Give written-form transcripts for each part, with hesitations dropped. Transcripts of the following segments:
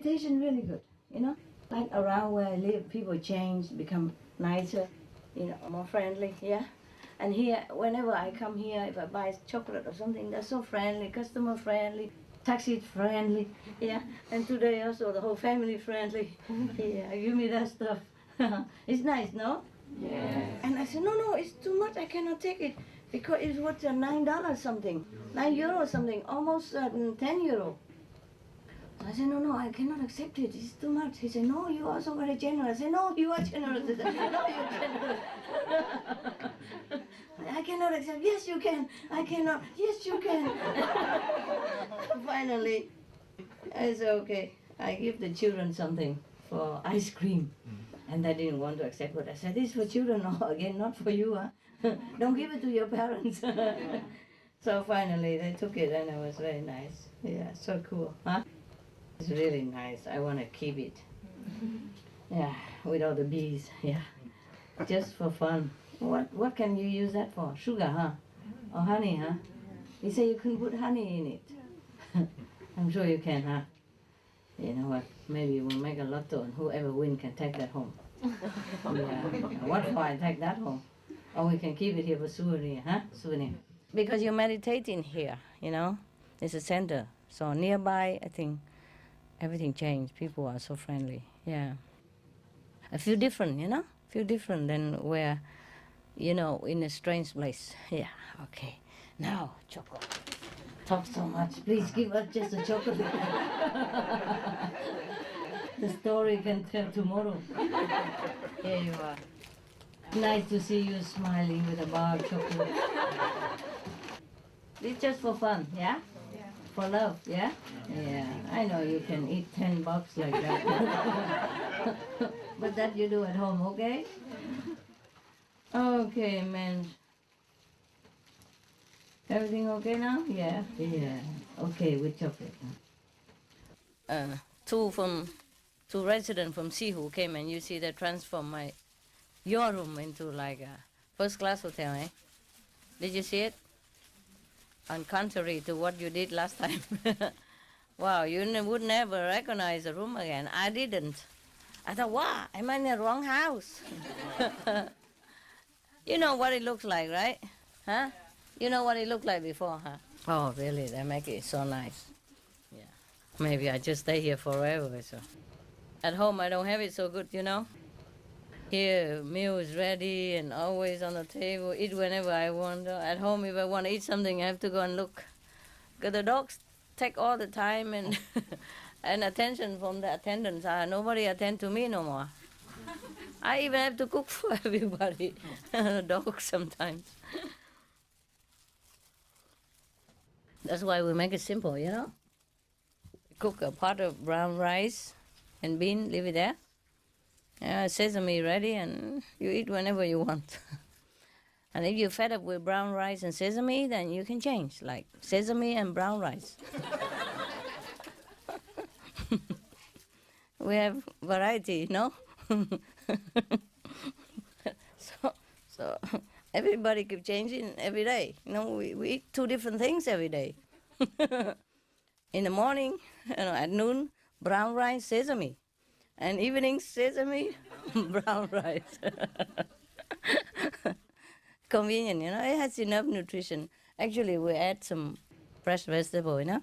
meditation really good, you know. Like around where I live, people change, become nicer, you know, more friendly, yeah. And here, whenever I come here, if I buy chocolate or something, they're so friendly, customer friendly, taxi friendly, yeah. And today also the whole family friendly, yeah. Give me that stuff. It's nice, no? Yes. And I said, no, it's too much. I cannot take it because it's worth $9 something, €9 something, almost €10. I said, no, I cannot accept it. It's too much. He said, no, you are so very generous. I said, no, you are generous. I said, no, you're generous. I cannot accept. Yes, you can. I cannot. Yes, you can. Finally, I said, okay, I give the children something for ice cream. And they didn't want to accept it. I said, this is for children, no, again, not for you. Huh? Don't give it to your parents. So finally, they took it, and it was very nice. Yeah, so cool. Huh? It's really nice. I want to keep it. Yeah, with all the bees. Yeah, just for fun. What can you use that for? Sugar, huh? Or honey, huh? You say you can put honey in it. I'm sure you can, huh? You know what? Maybe we'll make a lotto, and whoever wins can take that home. Yeah. What for I take that home? Or we can keep it here for souvenir, huh? Souvenir. Because you're meditating here, you know. It's a center. So nearby, I think everything changed. People are so friendly. Yeah. I feel different, you know? Feel different than where, you know, in a strange place. Yeah, okay. Now, chocolate. Talk so much. Please give us just a chocolate. The story can tell tomorrow. Here you are. Nice to see you smiling with a bar of chocolate. It's just for fun, yeah? For love, yeah? Yeah, I know you can eat $10 like that. But that you do at home, okay? Okay, man. Everything okay now? Yeah? Yeah. Okay, with chocolate. Two residents from Sihu came, and you see they transform your room into like a first-class hotel, eh? Did you see it? On contrary to what you did last time. Wow, you would never recognize the room again. I didn't. I thought, wow, am I in the wrong house? You know what it looks like, right? Huh? You know what it looked like before, huh? Oh, really? They make it so nice. Yeah. Maybe I just stay here forever. So. At home, I don't have it so good, you know? Here, meal is ready and always on the table. Eat whenever I want. At home, if I want to eat something, I have to go and look. Because the dogs take all the time and and attention from the attendants. Nobody attend to me no more. I even have to cook for everybody. Dogs sometimes. That's why we make it simple, you know? Cook a pot of brown rice and bean, leave it there. Sesame ready, and you eat whenever you want. And if you're fed up with brown rice and sesame, then you can change, like sesame and brown rice. We have variety, no? So everybody keep changing every day. You know, we eat two different things every day. In the morning, at noon, brown rice, sesame. And evening, sesame, brown rice. Convenient, you know, it has enough nutrition. Actually, we add some fresh vegetable, you know.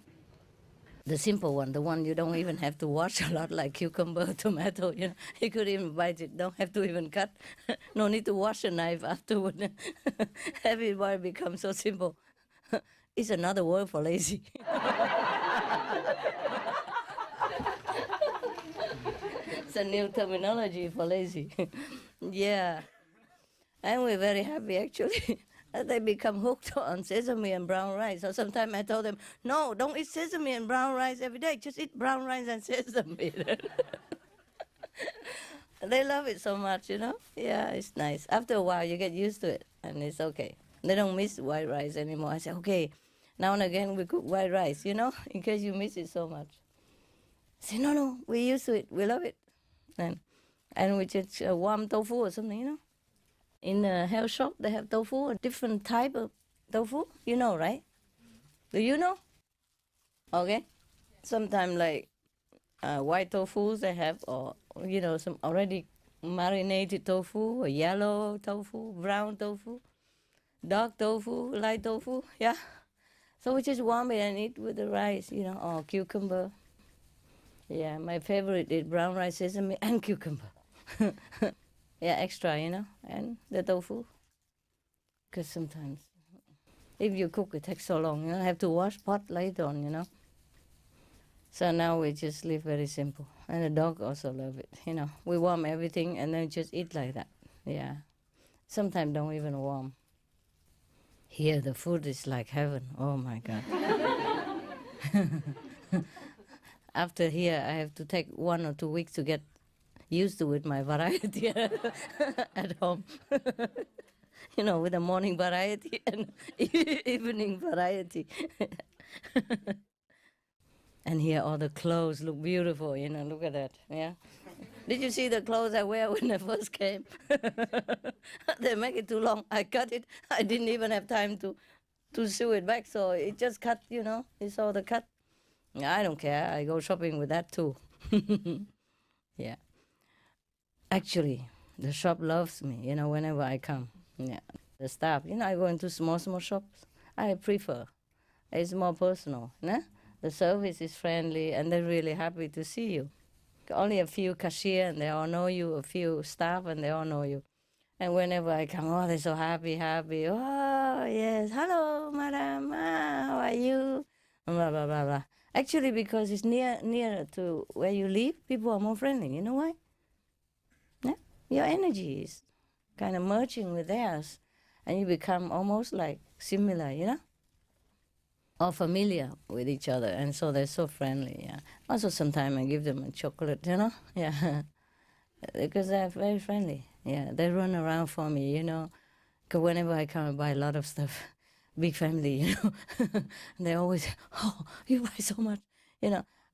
The simple one, the one you don't even have to wash a lot, like cucumber, tomato, you know. You could even bite it, don't have to even cut. No need to wash a knife afterward. Everybody becomes so simple. It's another word for lazy. It's a new terminology for lazy. Yeah. And we're very happy, actually. They become hooked on sesame and brown rice. So sometimes I told them, no, don't eat sesame and brown rice every day. Just eat brown rice and sesame. They love it so much, you know. Yeah, it's nice. After a while, you get used to it, and it's okay. They don't miss white rice anymore. I say, okay, now and again we cook white rice, you know, in case you miss it so much. I say, no, we're used to it. We love it. And we just warm tofu or something, you know. In the health shop, they have tofu, a different type of tofu. You know, right? Do you know? Okay. Sometimes, like, white tofu they have, or some already marinated tofu, or yellow tofu, brown tofu, dark tofu, light tofu. Yeah. So we just warm it and eat with the rice, or cucumber. Yeah, my favorite is brown rice, sesame, and cucumber. Yeah, extra, and the tofu. Because sometimes if you cook, it takes so long. You have to wash pot later on. So now we just live very simple. And the dog also love it. We warm everything and then just eat like that. Yeah. Sometimes don't even warm. Here the food is like heaven. Oh my God. After here, I have to take 1 or 2 weeks to get used to it, my variety at home. With a morning variety and evening variety. And here all the clothes look beautiful, look at that, yeah. Did you see the clothes I wear when I first came? They make it too long. I cut it. I didn't even have time to sew it back, so it just cut, you saw the cut. I don't care. I go shopping with that too. Yeah. Actually, the shop loves me, whenever I come. Yeah. The staff, I go into small shops. I prefer. It's more personal, The service is friendly and they're really happy to see you. Only a few cashier and they all know you, a few staff and they all know you. And whenever I come, oh, they're so happy. Oh, yes, hello, madam, how are you? Blah, blah, blah, blah. Actually, because it's near to where you live, people are more friendly. You know why? Yeah? Your energy is kind of merging with theirs and you become almost like similar, or familiar with each other, and so they're so friendly. Yeah. Also, sometimes I give them a chocolate, Yeah, because they're very friendly. Yeah, they run around for me, Because whenever I come, I buy a lot of stuff. Big family, and they always, oh, you buy so much,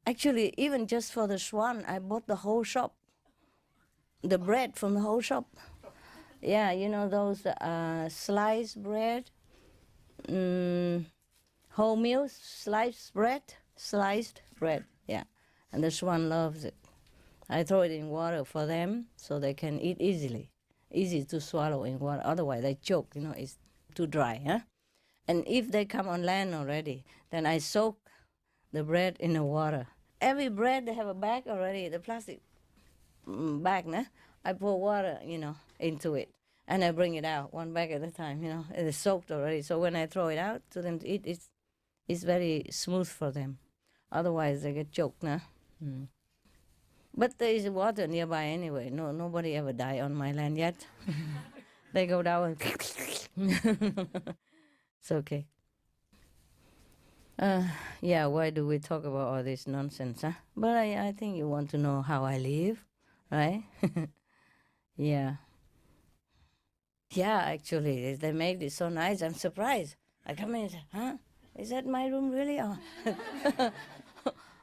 Actually, even just for the swan, I bought the whole shop. The bread from the whole shop. Yeah, those sliced bread. Wholemeal sliced bread, yeah. And the swan loves it. I throw it in water for them so they can eat easy to swallow in water. Otherwise they choke, it's too dry, huh? And if they come on land already, then I soak the bread in the water. Every bread they have a bag already, the plastic bag, I pour water, into it. And I bring it out one bag at a time, It is soaked already. So when I throw it out to them to eat, it's very smooth for them. Otherwise, they get choked, But there is water nearby anyway. Nobody ever died on my land yet. They go down and it's okay. Yeah, why do we talk about all this nonsense, huh? But I think you want to know how I live, right? Yeah. Yeah, actually, they make it so nice. I'm surprised. I come in and say, huh? Is that my room really? Oh.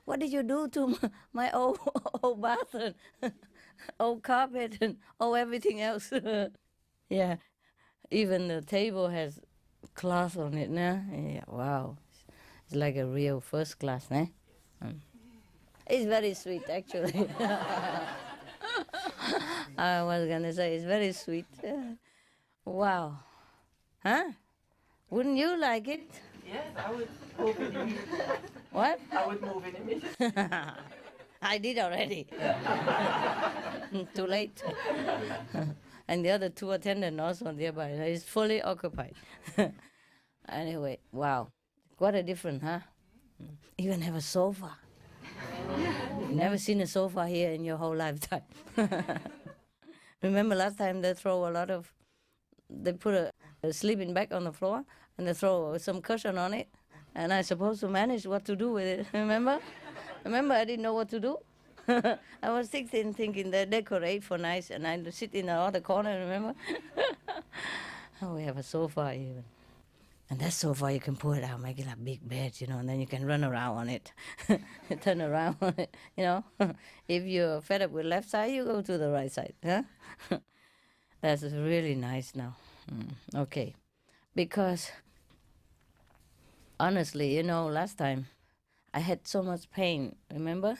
What did you do to my old bath and old carpet and everything else? Yeah, even the table has cloth on it now. Yeah, wow, it's like a real first class, eh? It's very sweet, actually. I was gonna say it's very sweet. Wow, huh? Wouldn't you like it? Yes, I would move in immediately. What? I would move in immediately. I did already. Too late. And the other two attendants also nearby. It's fully occupied. Anyway, wow. What a difference, huh? Even have a sofa. Never seen a sofa here in your whole lifetime. Remember last time they put a sleeping bag on the floor and they throw some cushion on it, and I supposed to manage what to do with it. Remember? I didn't know what to do. I was thinking they decorate for nice, and I sit in the other corner. Remember? Oh, we have a sofa even, and that sofa you can pull it out, make it a big bed, and then you can run around on it, turn around on it, If you're fed up with left side, you go to the right side, huh? That's really nice now. Okay. Because, honestly, last time I had so much pain, remember?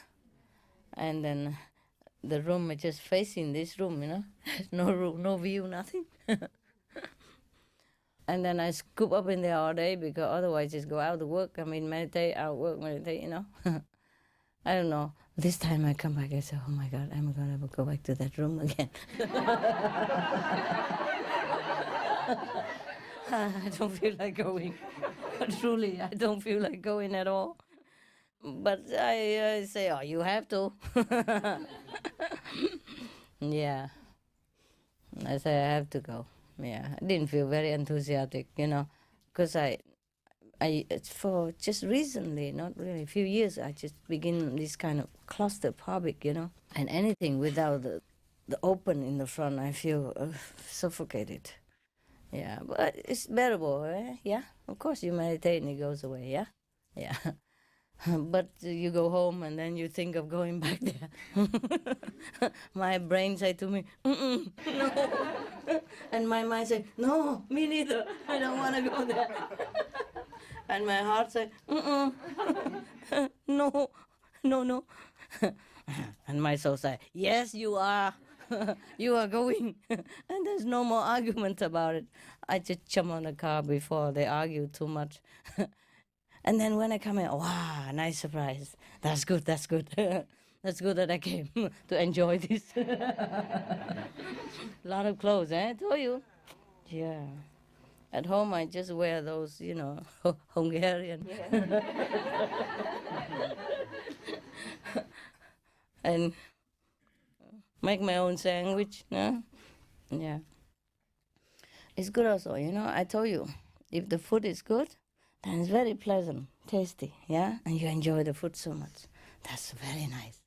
And then the room is just facing this room, no room, no view, nothing. And then I scoop up in there all day because otherwise just go out to work. I mean, meditate, out work, meditate, I don't know. This time I come back, I say, oh my God, I'm going to go back to that room again. I don't feel like going. Truly, I don't feel like going at all. But I say, oh, you have to. Yeah. I say, I have to go. Yeah, I didn't feel very enthusiastic, because it's for just recently, not really a few years, I just begin this kind of claustrophobic, and anything without the open in the front, I feel suffocated. Yeah, but it's bearable, eh? Yeah, of course you meditate and it goes away, yeah? Yeah. But you go home and then you think of going back there. My brain say to me, no. And my mind say, no, me neither. I don't want to go there. And my heart say, no, no. And my soul say, yes, you are. You are going. And there's no more argument about it. I just jump on the car before they argue too much. And then when I come in, wow, nice surprise. That's good. That's good that I came to enjoy this. A lot of clothes, eh? I told you. Yeah. At home, I just wear those, Hungarian. Yeah. And make my own sandwich, no? Yeah. It's good also, I told you, if the food is good, then it's very pleasant, tasty, yeah? And you enjoy the food so much. That's very nice.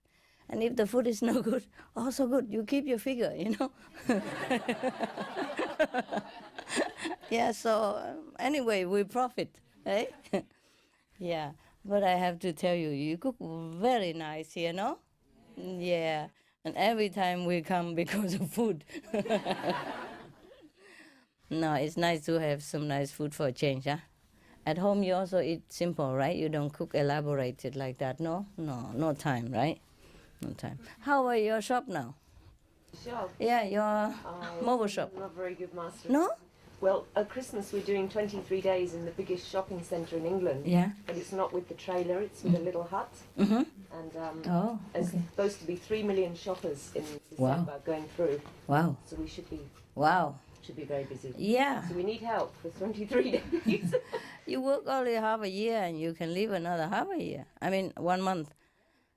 And if the food is no good, also good. You keep your figure, Yeah, so anyway, we profit, eh? Yeah, but I have to tell you, you cook very nice, Yeah, and every time we come because of food. No, it's nice to have some nice food for a change, huh? At home, you also eat simple, right? You don't cook elaborated like that, no? No time, right? No time. How are your shop now? Shop? Yeah, your mobile shop. Not very good, Master. No? Well, at Christmas we're doing 23 days in the biggest shopping centre in England. Yeah. But it's not with the trailer, it's with a little hut. Mm-hmm. And there's supposed to be 3 million shoppers in December going through. Wow. So we should be very busy. Yeah. So we need help for 23 days. You work only half a year and you can live another half a year. I mean, 1 month.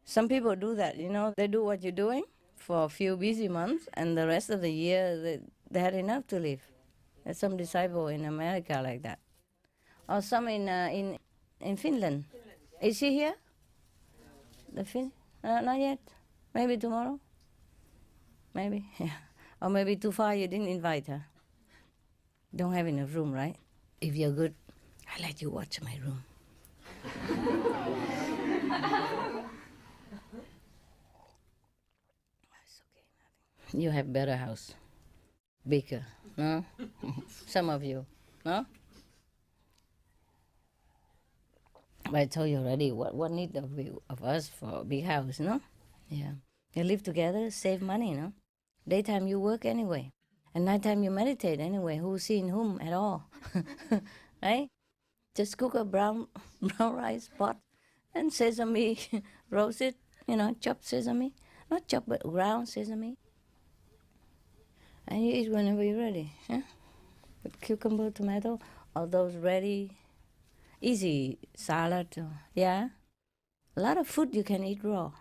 Some people do that, They do what you're doing for a few busy months and the rest of the year they had enough to live. There's some disciple in America like that. Or some in Finland. Is she here? Not yet. Maybe tomorrow? Maybe, yeah. Or maybe too far you didn't invite her. Don't have enough room, right? If you're good, I let you watch my room. It's okay, you have better house. Bigger, no? Some of you, no? But I told you already, what need of us for a big house, no? Yeah. You live together, save money, no? Daytime you work anyway. And nighttime you meditate anyway. Who's seeing whom at all? Right? Just cook a brown rice pot and sesame, roast it, chopped sesame. Not chopped, but ground sesame. And you eat whenever you're ready. Yeah? With cucumber, tomato, all those ready, easy salad. Yeah? A lot of food you can eat raw.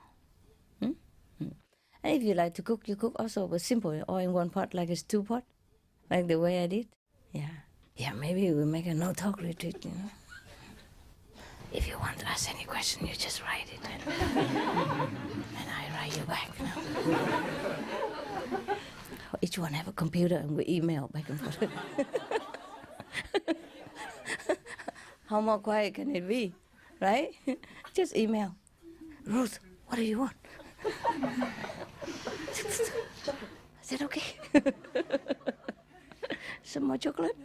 And if you like to cook, you cook also, but simple, all in one pot, like a stew pot, like the way I did. Yeah. Yeah, maybe we'll make a no-talk retreat, If you want to ask any question, you just write it, and I write you back. Each one have a computer, and we email back and forth. How more quiet can it be, right? Just email. Ruth, what do you want? Is it okay? Some more chocolate?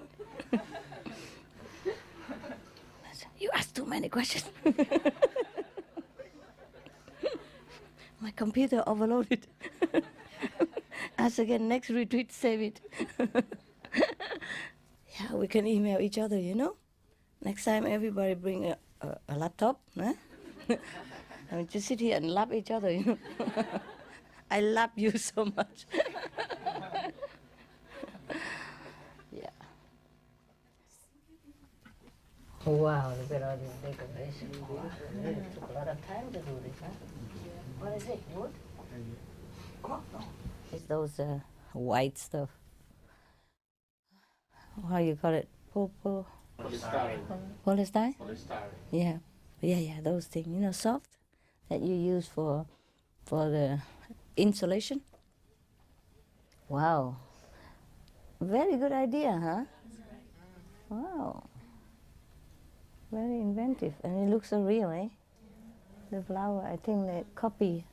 You asked too many questions. I'm like, computer overloaded. Ask again, next retweet, save it. Yeah, we can email each other, you know. Next time, everybody bring a laptop. Huh? I mean, just sit here and love each other, you know. I love you so much. Yeah. Wow, look at all this decoration. It took a lot of time to do this, huh? What is it, wood? Oh, no. It's those white stuff. How you call it? Polystyrene. Polystyrene? Polystyrene. Yeah. Yeah, those things. You know, soft that you use for the insulation. Wow. Very good idea, huh? Wow. Very inventive. And it looks so real, eh? The flower, I think they copy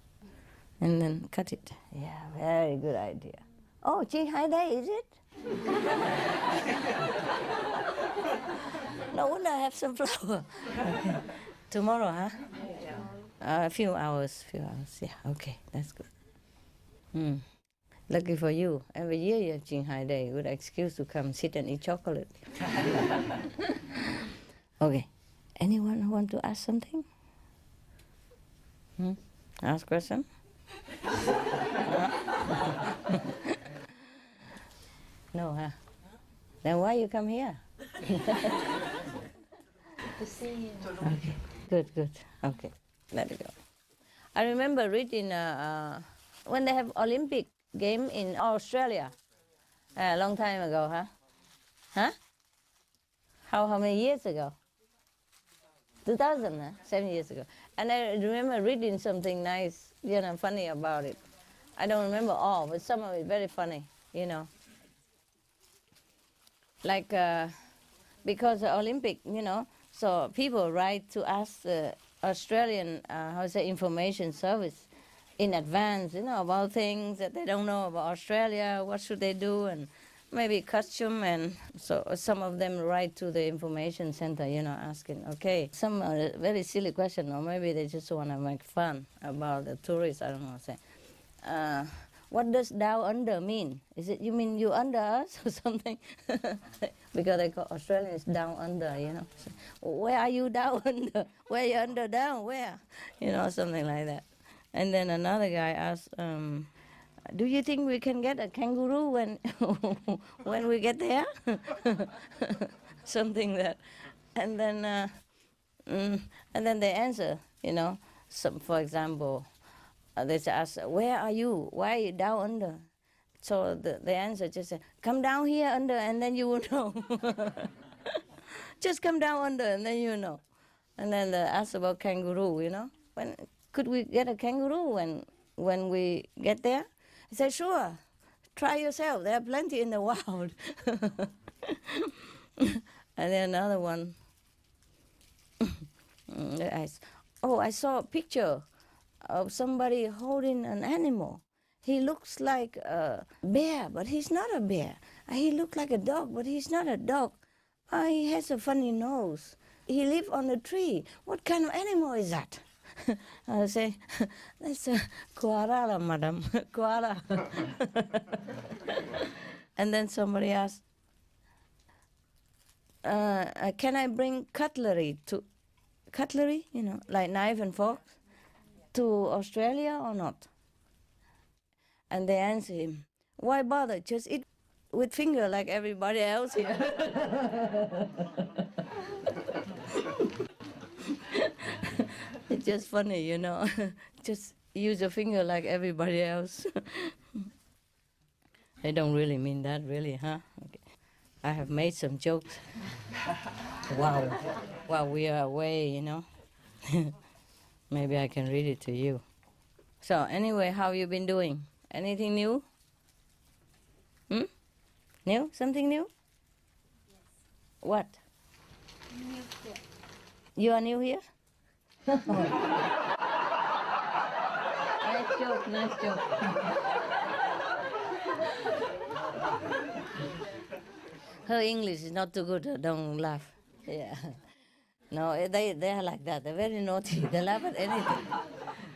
and then cut it. Yeah, very good idea. Oh, Ching Hai Day, is it? No wonder I have some flower. Okay. Tomorrow, huh? A few hours, yeah, okay, that's good. Lucky for you, every year you have Ching Hai Day, good excuse to come sit and eat chocolate. Okay, anyone who want to ask something? Ask question? No, huh? Then why you come here? To see you. Okay, good, okay, let it go. I remember reading when they have Olympic game in Australia, a long time ago, huh? Huh? How many years ago? 2000, huh? 7 years ago. And I remember reading something nice, you know, funny about it. I don't remember all, but some of it very funny, you know. Like, because the Olympic, you know, so people write to ask the Australian, information service in advance, you know, about things that they don't know about Australia, what should they do, and maybe costume, and so some of them write to the information center, you know, asking, okay, some very silly question, or maybe they just want to make fun about the tourists, I don't know, say, what does down under mean? Is it, you mean you under us or something? Because they call Australians down under, you know. So, where are you down under? Where you under down? Where? You know, something like that. And then another guy asked, do you think we can get a kangaroo when when we get there? Something that, and then they answer, you know. Some, for example, they ask, where are you? Why are you down under? So the answer just said, come down here under, and then you will know. Just come down under, and then you know. And then they ask about kangaroo, you know. When could we get a kangaroo when we get there? I said, sure, try yourself. There are plenty in the wild. And then another one, I saw a picture of somebody holding an animal. He looks like a bear, but he's not a bear. He looks like a dog, but he's not a dog. He has a funny nose. He lives on a tree. What kind of animal is that? I say, that's a koala, madam, koala. And then somebody asked, can I bring cutlery, you know, like knife and forks, to Australia or not? And they answer him, why bother? Just eat with finger like everybody else here. It's just funny, you know. Just use your finger like everybody else. They don't really mean that, really, huh? Okay. I have made some jokes. Wow. While we are away, you know. Maybe I can read it to you. So anyway, how you been doing? Anything new? New? Something new? Yes. What? New here. You are new here? Nice joke, nice joke. Her English is not too good, don't laugh. Yeah. No, they are like that. They're very naughty. They laugh at anything.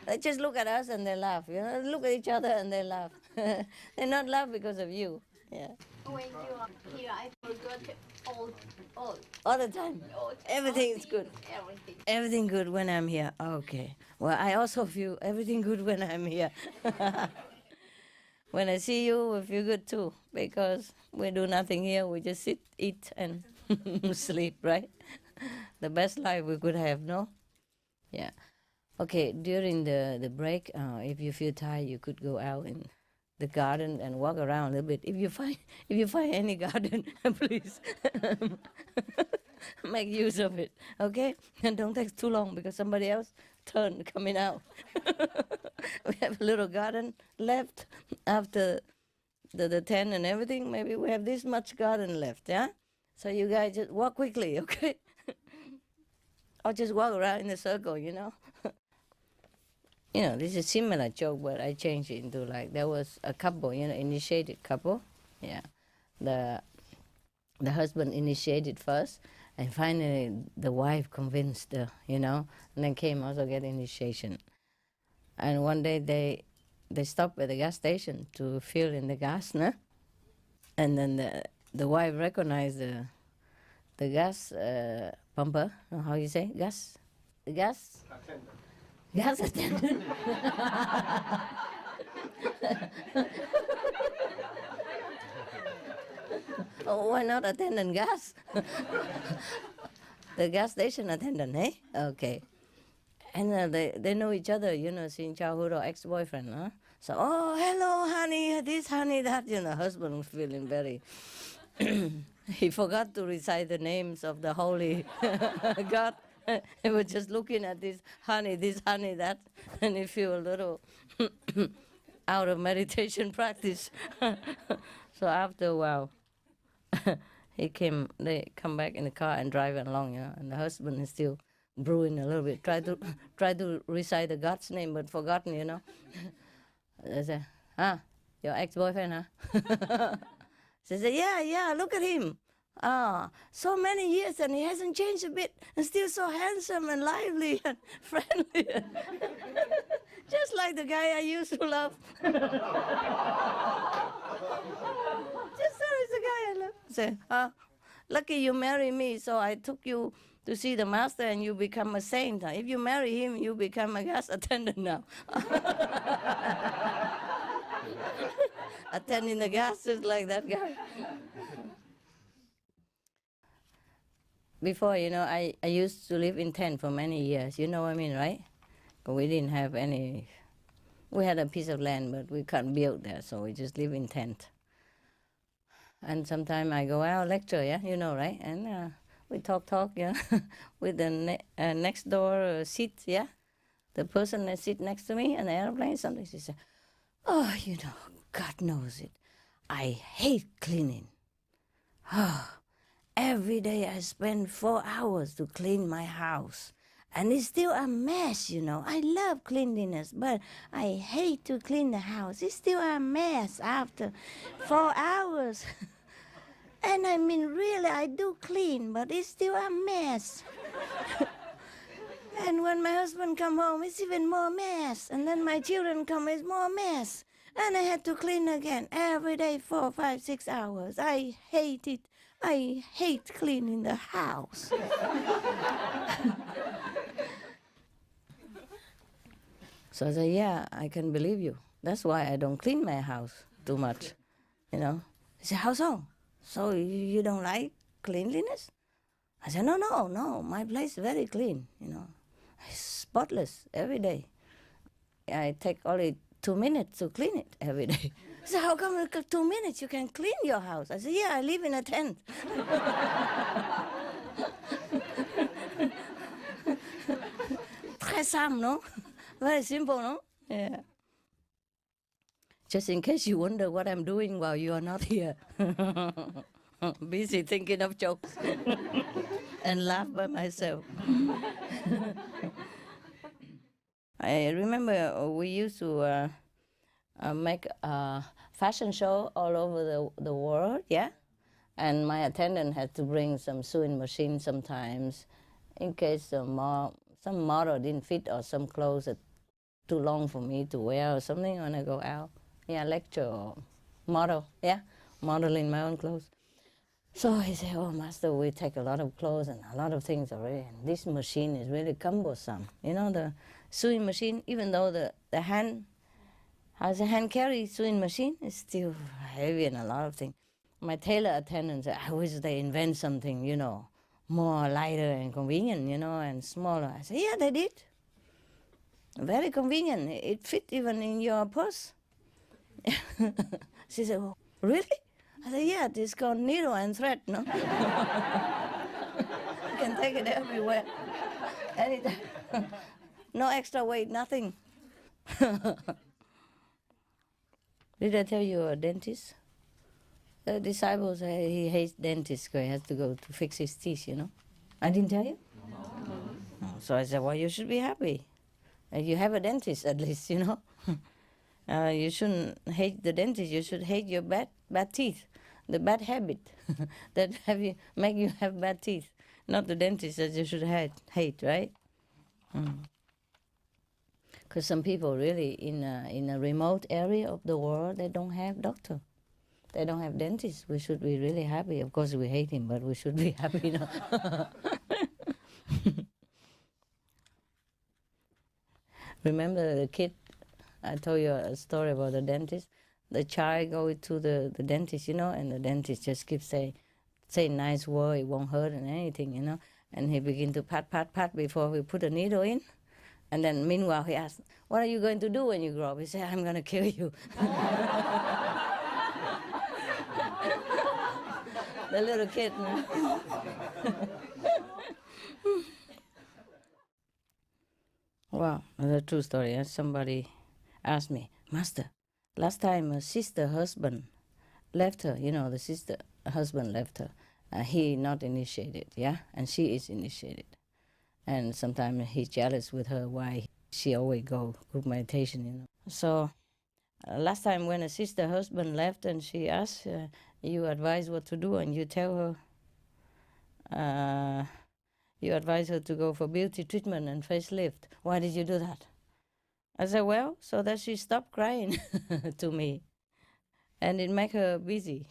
They just look at us and they laugh. You know, look at each other and they laugh. They not laugh because of you. Yeah. When you are here, I forgot all, All the time. Everything is good. everything. Everything good when I'm here. Okay. Well, I also feel everything good when I'm here. When I see you, we feel good too because we do nothing here. We just sit, eat, and sleep, right? The best life we could have, no? Yeah. Okay, during the break, if you feel tired, you could go out in the garden and walk around a little bit. If you find any garden, please make use of it. Okay, and don't take too long because somebody else turn coming out. We have a little garden left after the tent and everything. Maybe we have this much garden left. Yeah, so you guys just walk quickly, okay? Or just walk around in a circle, you know. You know, this is a similar joke, but I changed it into like there was a couple, you know, initiated couple. Yeah, the husband initiated first, and finally the wife convinced the, you know, and then came also get initiation. And one day they stopped at the gas station to fill in the gas, no? And then the wife recognized the gas pumper. How you say gas? The gas. Gas attendant. Oh, why not attendant gas? The gas station attendant, eh? Okay. And they know each other, you know, since childhood or ex-boyfriend, huh? So, oh, hello, honey, this, honey, that, you know, husband was feeling very... He forgot to recite the names of the holy God. He was just looking at this, honey, that, and he feel a little out of meditation practice. So after a while, they come back in the car and drive along, you know, and the husband is still brewing a little bit, try to recite the God's name, but forgotten, you know. They say, your ex-boyfriend, huh? She said, yeah, look at him. So many years and he hasn't changed a bit and still so handsome and lively and friendly. Just like the guy I used to love. Just so is the guy I love. Say, lucky you marry me, so I took you to see the master and you become a saint. If you marry him, you become a gas attendant now. Attending the gas just like that guy. Before, you know, I used to live in tent for many years. You know what I mean, right? But we didn't have any... We had a piece of land, but we can't build there, so we just live in tent. And sometimes I go out lecture, yeah, you know, right? And we talk, yeah, with the next door seat, yeah? The person that sit next to me in the airplane, sometimes she says, oh, you know, God knows it. I hate cleaning. Oh, every day I spend 4 hours to clean my house. And it's still a mess, you know. I love cleanliness, but I hate to clean the house. It's still a mess after 4 hours. And I mean, really, I do clean, but it's still a mess. And when my husband come home, it's even more mess. And then my children come, it's more mess. And I had to clean again every day, 4, 5, 6 hours. I hate it. I hate cleaning the house. So I said, yeah, I can believe you. That's why I don't clean my house too much, you know. He said, how so? So you don't like cleanliness? I said, no, my place is very clean, you know. It's spotless every day. I take only 2 minutes to clean it every day. He said, how come in 2 minutes you can clean your house? I said, yeah, I live in a tent. Très simple, no? Very simple, no? Yeah. Just in case you wonder what I'm doing while you are not here. Busy thinking of jokes and laugh by myself. I remember we used to make a fashion show all over the world, yeah? And my attendant had to bring some sewing machine sometimes in case some model didn't fit or some clothes that too long for me to wear or something when I go out. Yeah, lecture or model. Yeah, modeling my own clothes. So he said, oh, master, we take a lot of clothes and a lot of things already. And this machine is really cumbersome. You know, the sewing machine, even though the hand has a hand carry sewing machine, it's still heavy and a lot of things. My tailor attendant said, I wish they invent something, you know, more lighter and convenient, you know, and smaller. I said, yeah, they did. Very convenient. It fit even in your purse. She said, oh, really? I said, yeah, it's called needle and thread, no? You can take it everywhere, anytime. No extra weight, nothing. Did I tell you a dentist? The disciple said he hates dentists because he has to go to fix his teeth, you know? I didn't tell you? No. So I said, well, you should be happy. You have a dentist at least, you know? You shouldn't hate the dentist. You should hate your bad teeth, the bad habit that make you have bad teeth, not the dentist that you should hate, right? Because some people really in a remote area of the world, they don't have doctor. They don't have dentists. We should be really happy. Of course, we hate him, but we should be happy. You know? Remember the kid? I told you a story about the dentist. The child go to the dentist, you know, and the dentist just keeps say nice word. It won't hurt and anything, you know. And he begin to pat before we put a needle in. And then meanwhile he asks, what are you going to do when you grow up? He said, I'm going to kill you. The little kid. Wow, that's a true story. Somebody asked me, Master, last time a sister husband left her, you know, the sister husband left her. He not initiated, yeah? And she is initiated. And sometimes he's jealous with her why she always go group meditation, you know. So last time when a sister husband left and she asked, you advise what to do, and you tell her, you advise her to go for beauty treatment and facelift. Why did you do that? I said, well, so that she stopped crying to me. And it make her busy.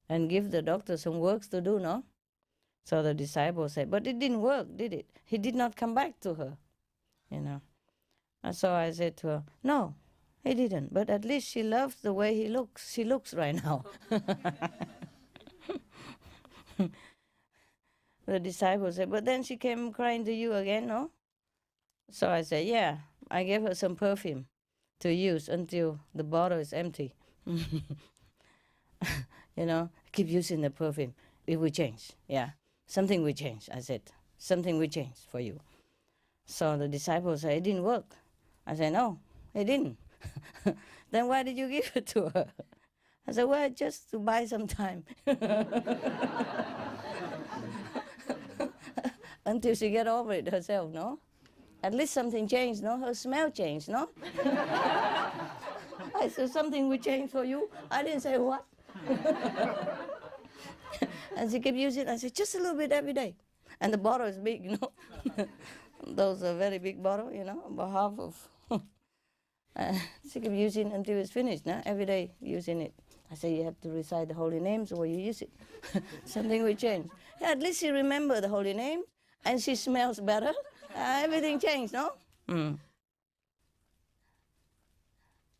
And give the doctor some works to do, no? So the disciple said, but it didn't work, did it? He did not come back to her, you know. And so I said to her, no, he didn't. But at least she loves the way he looks. She looks right now. The disciple said, but then she came crying to you again, no? So I said, yeah, I gave her some perfume to use until the bottle is empty. You know, keep using the perfume. It will change, yeah. Something will change, I said. Something will change for you. So the disciple said, it didn't work. I said, no, it didn't. Then why did you give it to her? I said, well, just to buy some time. Until she get over it herself, no? At least something changed, no? Her smell changed, no? I said, something will change for you. I didn't say what. And she kept using it. I said, just a little bit every day. And the bottle is big, you know. Those are very big bottle, you know, about half of. She kept using it until it's finished, no? Every day using it. I said, you have to recite the holy names or you use it. Something will change. Yeah, at least she remember the holy names and she smells better. Everything changed, no?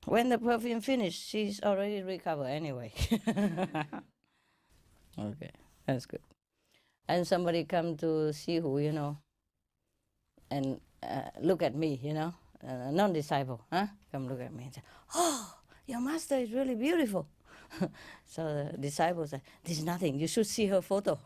When the perfume finished, she's already recovered anyway. Okay, that's good. And somebody come to see who, you know, and look at me, you know, non-disciple, huh? Come look at me and say, oh, your master is really beautiful. So the disciple said, this is nothing, you should see her photo.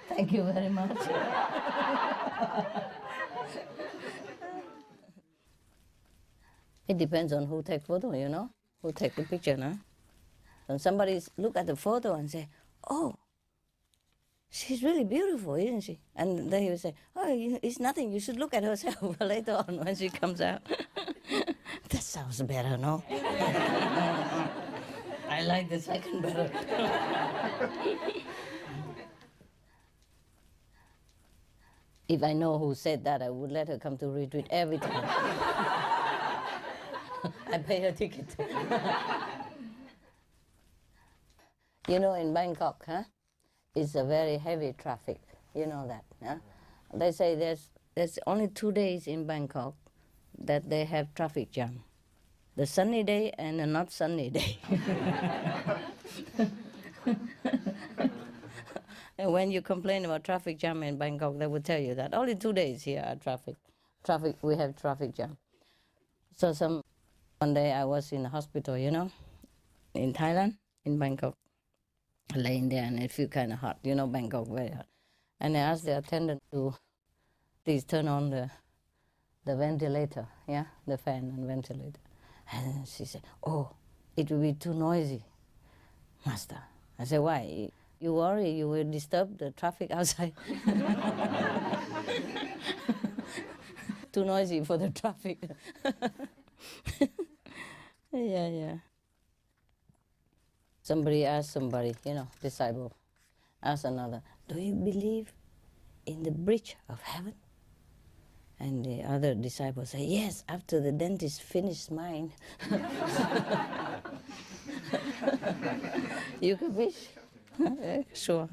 Thank you very much. It depends on who take photo, you know, who take the picture, no? And somebody look at the photo and say, oh, she's really beautiful, isn't she? And then he would say, oh, it's nothing. You should look at herself later on when she comes out. That sounds better, no? I like the second better. If I know who said that, I would let her come to retreat every time. I pay her ticket. You know, in Bangkok, it's a very heavy traffic. You know that, huh? They say there's only 2 days in Bangkok that they have traffic jam. The sunny day and the not sunny day. And when you complain about traffic jam in Bangkok, they will tell you that only 2 days here are we have traffic jam. So one day I was in the hospital, you know, in Thailand, in Bangkok, laying there, and it feel kind of hot, you know, Bangkok very hot. And I asked the attendant to please turn on the ventilator, yeah, the fan and ventilator. And she said, oh, it will be too noisy, Master. I said, why? You worry you will disturb the traffic outside? Too noisy for the traffic. Yeah. Somebody asked somebody, you know, disciple, asked another, do you believe in the bridge of heaven? And the other disciple said, yes, after the dentist finished mine. You can wish. Sure.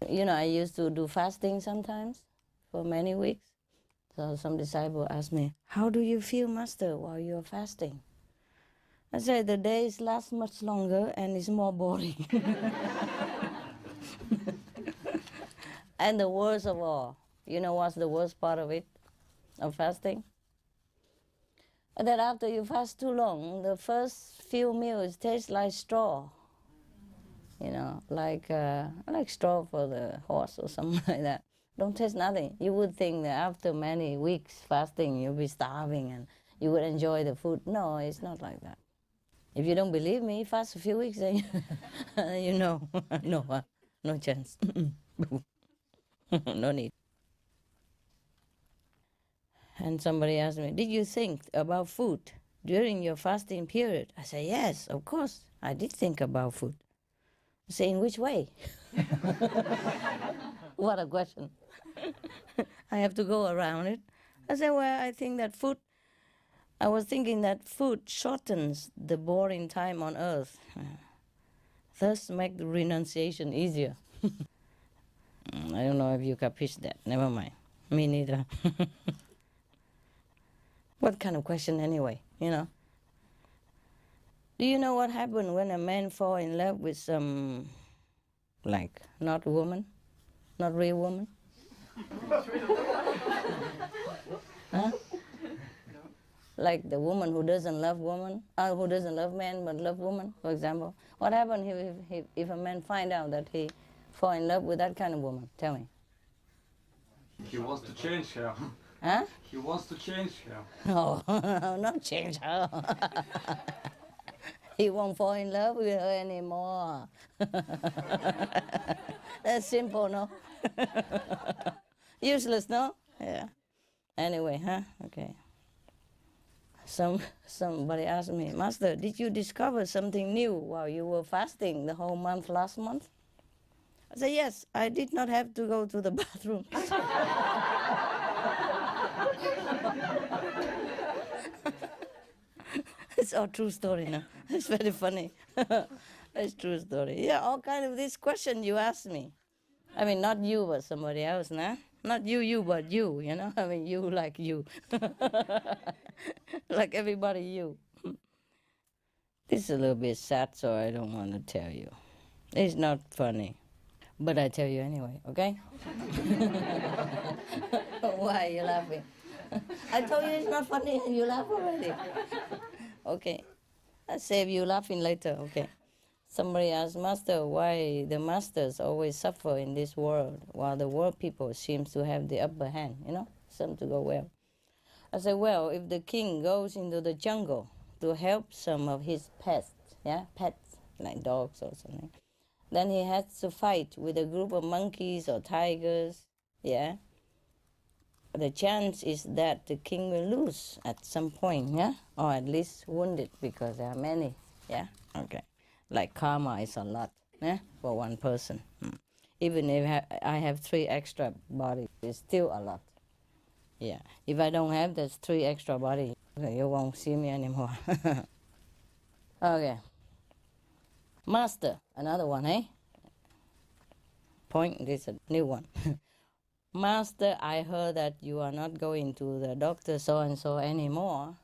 You know, I used to do fasting sometimes for many weeks. So some disciple asked me, how do you feel, Master, while you're fasting? I said, the days last much longer and it's more boring. And the worst of all, you know what's the worst part of it, of fasting? That after you fast too long, the first few meals taste like straw. You know, like straw for the horse or something like that. Don't taste nothing. You would think that after many weeks fasting, you'll be starving and you would enjoy the food. No, it's not like that. If you don't believe me, fast a few weeks, then you know, no chance. No need. And somebody asked me, did you think about food during your fasting period? I said, yes, of course, I did think about food. I say, in which way? What a question. I have to go around it. I said, well, I was thinking that food shortens the boring time on earth, thus make the renunciation easier. I don't know if you capiche that. Never mind. Me neither. What kind of question anyway, you know? Do you know what happened when a man fall in love with some, like, not woman, not real woman? Huh? Like the woman who doesn't love woman, who doesn't love man but love woman, for example. What happens if a man find out that he fall in love with that kind of woman? Tell me. He wants to change her. Huh? He wants to change her. Oh, not change her. He won't fall in love with her anymore. That's simple, no? Useless, no? Yeah. Anyway, huh? Okay. Somebody asked me, Master, did you discover something new while you were fasting the whole month last month? I said, yes, I did not have to go to the bathroom. It's all true story, no? It's very funny. It's true story. Yeah, all kind of this question you asked me. I mean, not you, but somebody else, nah? Not you, but you, you know? I mean, you like you. Like everybody you. This is a little bit sad, so I don't want to tell you. It's not funny. But I tell you anyway, okay? Why are you laughing? I told you it's not funny and you laugh already. Okay. I'll save you laughing later, okay? Somebody asked, Master, why the masters always suffer in this world while the world people seems to have the upper hand, you know? Some to go well. I said, well, if the king goes into the jungle to help some of his pets, yeah, pets, like dogs or something, then he has to fight with a group of monkeys or tigers. Yeah. The chance is that the king will lose at some point, yeah? Or at least wounded because there are many, yeah? Okay. Like karma is a lot, yeah? For one person. Even if I have 3 extra bodies, it's still a lot. Yeah. If I don't have those 3 extra bodies, you won't see me anymore. Okay. Master, another one, eh? Point, this is a new one. Master, I heard that you are not going to the doctor so-and-so anymore,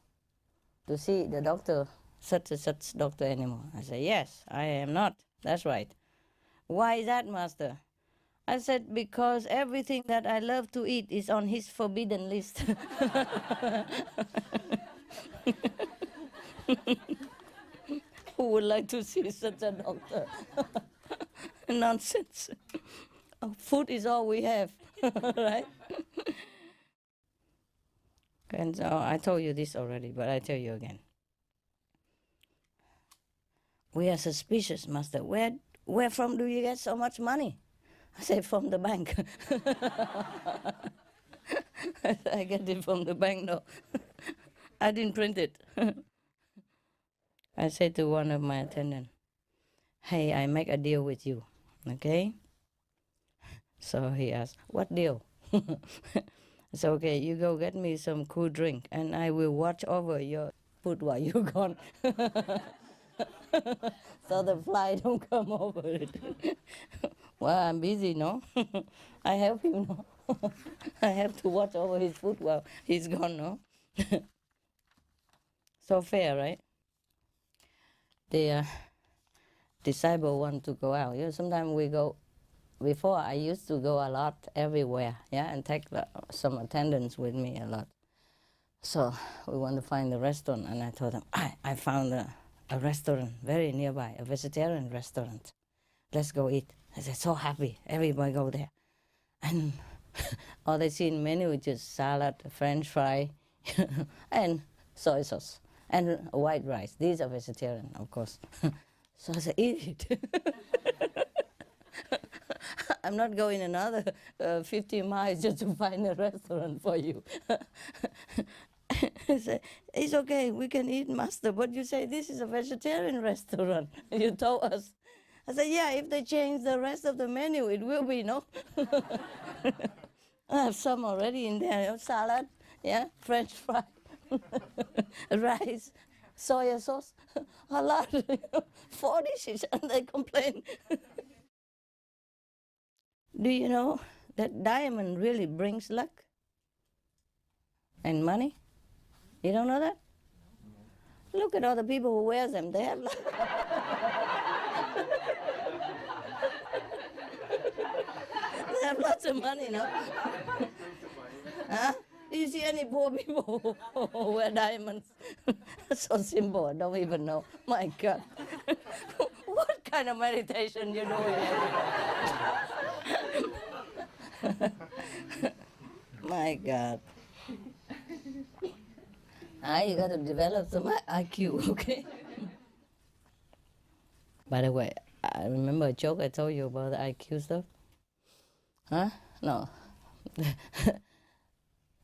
to see the doctor, such and such doctor anymore. I said, yes, I am not. That's right. Why is that, Master? I said, because everything that I love to eat is on his forbidden list. Who would like to see such a doctor? Nonsense. Food is all we have, right? And so I told you this already, but I tell you again. We are suspicious, Master. Where from do you get so much money? I said, from the bank. I get it from the bank, no. I didn't print it. I said to one of my attendants, hey, I make a deal with you, okay? So he asked, what deal? I said, okay, you go get me some cool drink and I will watch over your food while you're gone. So the fly don't come over it. Well, I'm busy, no? I help him, no? I have to watch over his food while he's gone, no? So fair, right? The disciple want to go out. You know, sometimes we go, before I used to go a lot everywhere, yeah, and take some attendants with me a lot. So we want to find a restaurant, and I told them, I found a restaurant very nearby, a vegetarian restaurant. Let's go eat. I said, so happy, everybody go there. And all they see in the menu is just salad, French fry, and soy sauce, and white rice. These are vegetarian, of course. So I said, eat it. I'm not going another 50 miles just to find a restaurant for you. I said, it's okay, we can eat, Master, but you say this is a vegetarian restaurant. You told us. I said, yeah, if they change the rest of the menu, it will be, no? I have some already in there, you know, salad, yeah, French fry, rice, soy sauce, a lot, 4 dishes, and they complain. Do you know that diamond really brings luck and money? You don't know that? Look at all the people who wear them. They have luck. They have lots of money, no? Huh? Do you see any poor people who wear diamonds? So simple, I don't even know. My God. What kind of meditation you doing? My God. You got to develop some IQ, okay? By the way, I remember a joke I told you about the IQ stuff. Huh? No.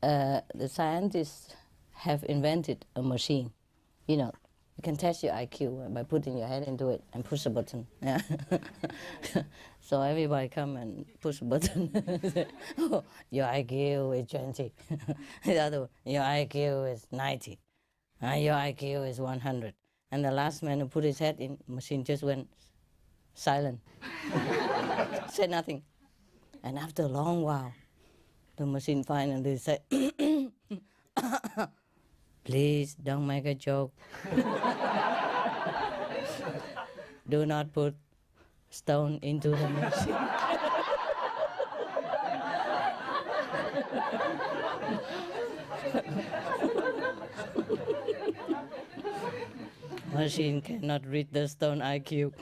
The scientists have invented a machine. You know, you can test your IQ by putting your head into it and push a button. Yeah. So everybody come and push a button. Oh, your IQ is 20. The other one, your IQ is 90. Your IQ is 100. And the last man who put his head in, machine just went silent. Said nothing. And after a long while, the machine finally said, please don't make a joke. Do not put stone into the machine. Machine cannot read the stone IQ.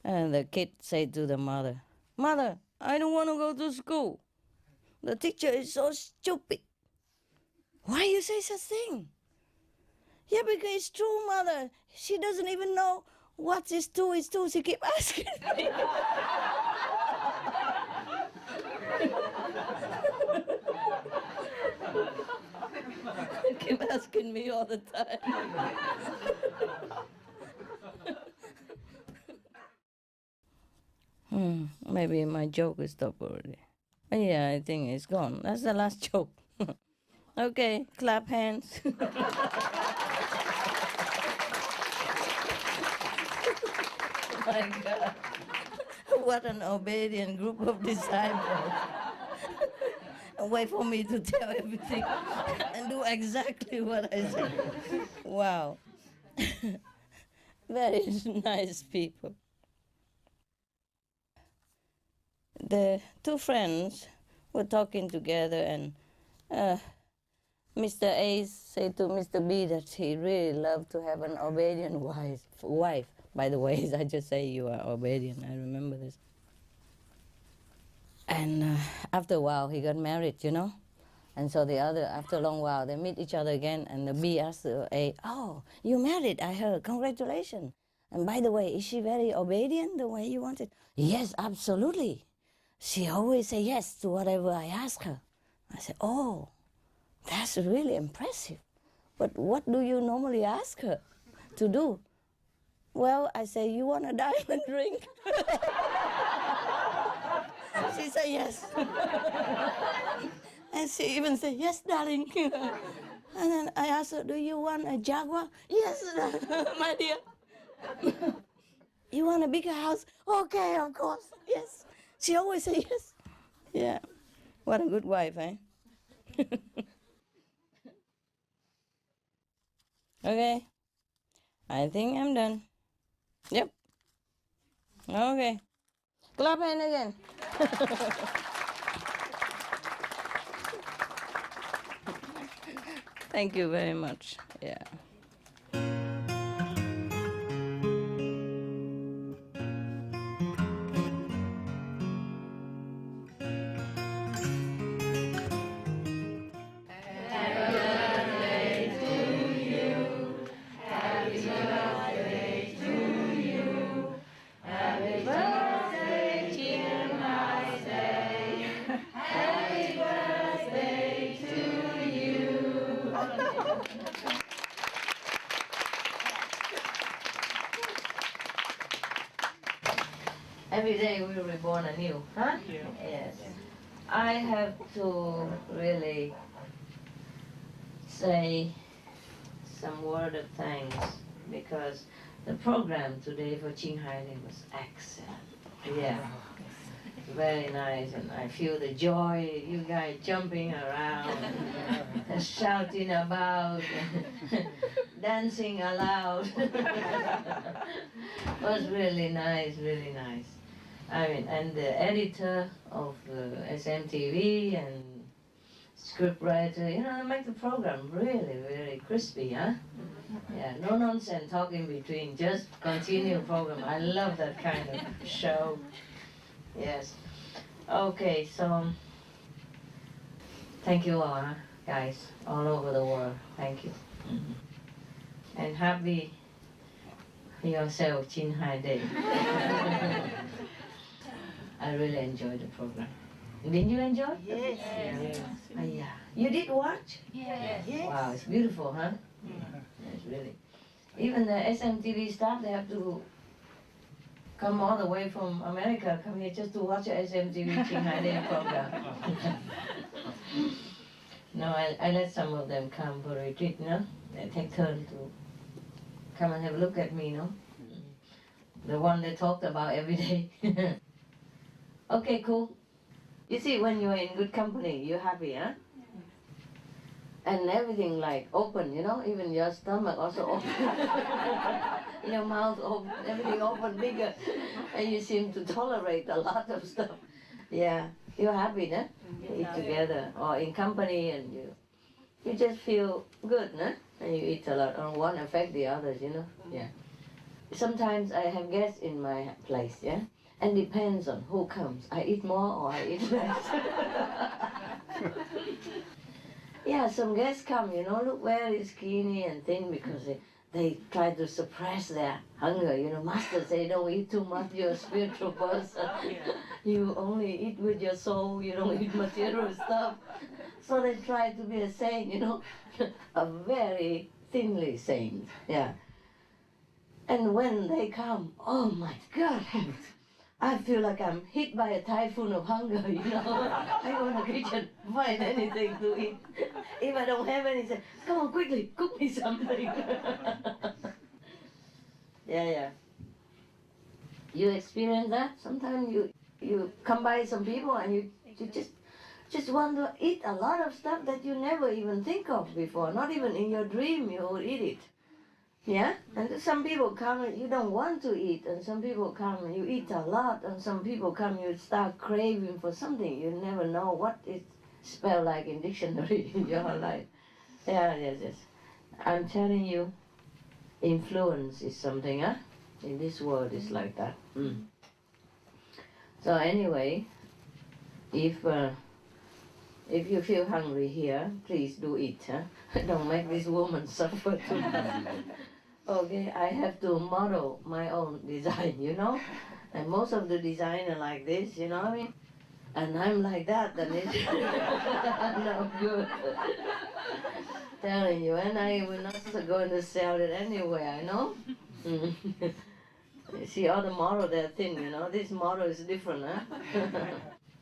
And the kid said to the mother, Mother, I don't want to go to school. The teacher is so stupid. Why you say such thing? Yeah, because it's true, Mother. She doesn't even know what is true is true. She keep asking me. Keep asking me all the time. Maybe my joke is stopped already. Yeah, I think it's gone. That's the last joke. Okay, clap hands. My God. What an obedient group of disciples. Wait for me to tell everything and do exactly what I say. Wow. Very nice people. The two friends were talking together, and Mr. A said to Mr. B that he really loved to have an obedient wife. By the way, I just say you are obedient. I remember this. And after a while, he got married, you know. And so the other, after a long while, they meet each other again, and the B asked the A, "Oh, you married, I heard. Congratulations. And by the way, is she very obedient the way you wanted?" "Yes, absolutely. She always say yes to whatever I ask her." I said, "Oh, that's really impressive. But what do you normally ask her to do?" "Well," I say, "you want a diamond ring?" She said yes. And she even said, "Yes, darling." And then I asked her, "Do you want a Jaguar?" "Yes, my dear." "You want a bigger house?" "Okay, of course, yes." She always says yes. Yeah. What a good wife, eh? Okay. I think I'm done. Yep. Okay. Clap hand again. Thank you very much. Yeah. Every day we were reborn anew, huh? Yes. I have to really say some word of thanks because the program today for Ching was excellent. Yeah. Very nice, and I feel the joy, you guys jumping around, and shouting about, dancing aloud. It was really nice, really nice. I mean, and the editor of SMTV and scriptwriter, you know, make the program really very crispy, huh? Yeah, no nonsense talk in between, just continue program. I love that kind of show. Yes. Okay, so thank you all, huh, guys, all over the world. Thank you. And happy yourself, Chin Hai Day. I really enjoyed the program. Didn't you enjoy? Yes. Yes. Yeah. You did watch? Yes. Wow, it's beautiful, huh? It's really. Even the SMTV staff, they have to come all the way from America, come here just to watch a SMTV Ching Hai Day program. No, I let some of them come for retreat, you know? They take turn to come and have a look at me, you know? The one they talked about every day. Okay, cool. You see, when you're in good company, you're happy, huh? And everything like open, you know, even your stomach also open. Your mouth open, everything open bigger. And you seem to tolerate a lot of stuff. Yeah, you're happy, no? You eat together or in company and you just feel good, no? And you eat a lot, and one affect the others, you know? Yeah. Sometimes I have guests in my place, yeah? And depends on who comes. I eat more or I eat less. Yeah, Yeah, some guests come, look very skinny and thin because they try to suppress their hunger. Master say, don't eat too much, you're a spiritual person. You only eat with your soul, you don't eat material stuff. So they try to be a saint, a very thinly saint, yeah. And when they come, oh my God, I feel like I'm hit by a typhoon of hunger, I go in the kitchen, find anything to eat. If I don't have anything, come on, quickly, cook me something. Yeah. You experience that? Sometimes you come by some people and you just want to eat a lot of stuff that you never even think of before. Not even in your dream you would eat it. Yeah? And some people come and you don't want to eat, and some people come and you eat a lot, and some people come you start craving for something. You never know what it spell like in dictionary in your life. Yes. I'm telling you, influence is something, huh? In this world it's like that. So anyway, if you feel hungry here, please do eat, huh? Don't make this woman suffer too much. Okay, I have to model my own design, and most of the design are like this, you know what I mean? And I'm like that, then it's no good. Telling you, and I will not going to sell it anywhere, I know. See, all the model they're thin, this model is different, huh?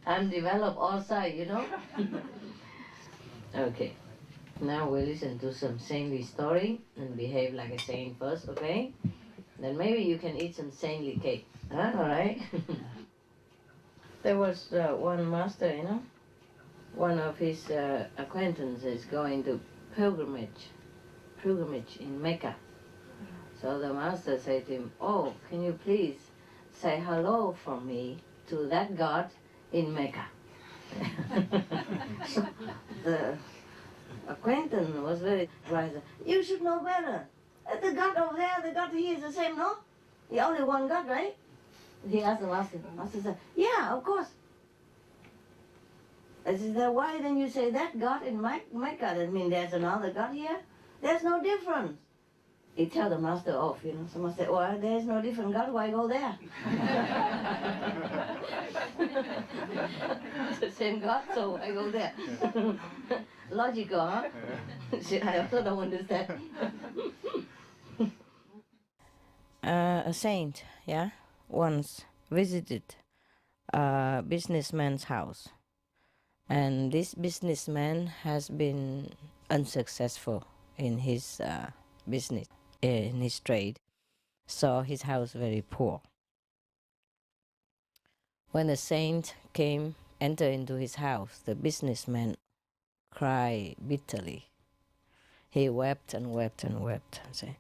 I'm developed all side, Okay. Now we listen to some saintly story and behave like a saint first, okay? Then maybe you can eat some saintly cake, huh? All right? There was one master, one of his acquaintances going to pilgrimage in Mecca. So the master said to him, oh, can you please say hello from me to that God in Mecca? So the acquaintance was very surprised. You should know better. The God over there, the God here is the same, no? The only one God, right? He asked the master. The master said, yeah, of course. I said, why then you say that God in Mecca? That means there's another God here? There's no difference. He tell the master off, So master said, well, there's no different God, why go there? It's the same God, so why go there? Logical, huh? I also don't understand. A saint, once visited a businessman's house. And this businessman has been unsuccessful in his business, in his trade. So his house very poor. When the saint entered into his house, the businessman cried bitterly. He wept and wept and wept and said,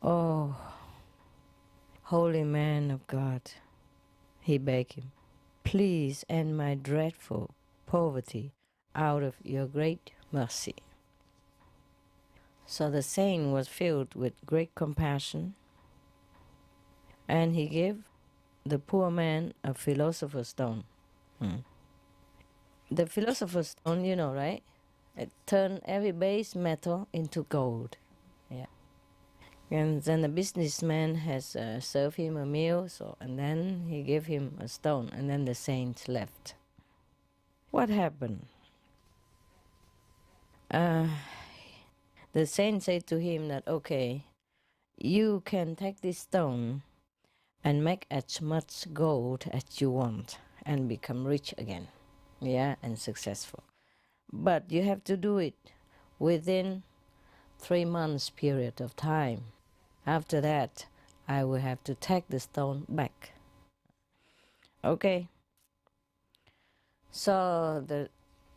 oh, holy man of God, he begged him, please end my dreadful poverty out of your great mercy. So the saint was filled with great compassion, and he gave the poor man a philosopher's stone. The philosopher's stone, right? It turned every base metal into gold. Yeah. And then the businessman has served him a meal, and then he gave him a stone, and then the saint left. What happened? The saint said to him that, okay, you can take this stone and make as much gold as you want and become rich again, and successful. But you have to do it within 3 months period of time. After that, I will have to take the stone back. Okay. So the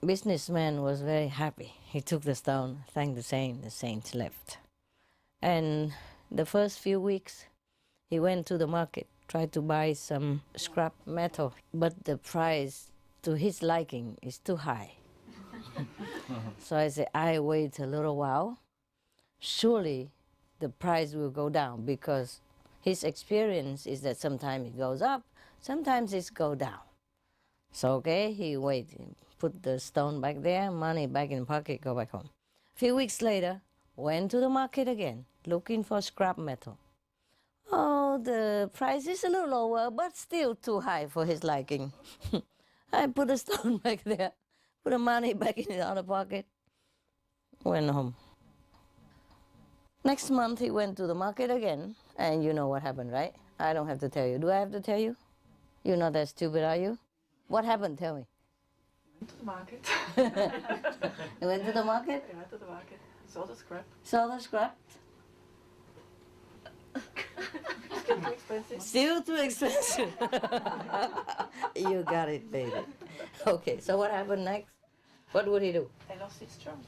businessman was very happy. He took the stone, thanked the saint left. And the first few weeks, he went to the market, tried to buy some scrap metal, but the price to his liking is too high. So I said, I wait a little while. Surely the price will go down, because his experience is that sometimes it goes up, sometimes it goes down. So okay, he waited, put the stone back there, money back in pocket, go back home. A few weeks later, went to the market again, looking for scrap metal. Oh, the price is a little lower, but still too high for his liking. I put the stone back there, put the money back in his other pocket, went home. Next month, he went to the market again, and you know what happened, right? I don't have to tell you. Do I have to tell you? You're not that stupid, are you? What happened? Tell me. Went to the market. You went to the market? I went to the market. Saw the scrap. Saw the scrap? Still too expensive. Still too expensive. You got it, baby. Okay, so what happened next? What would he do? I lost its charm.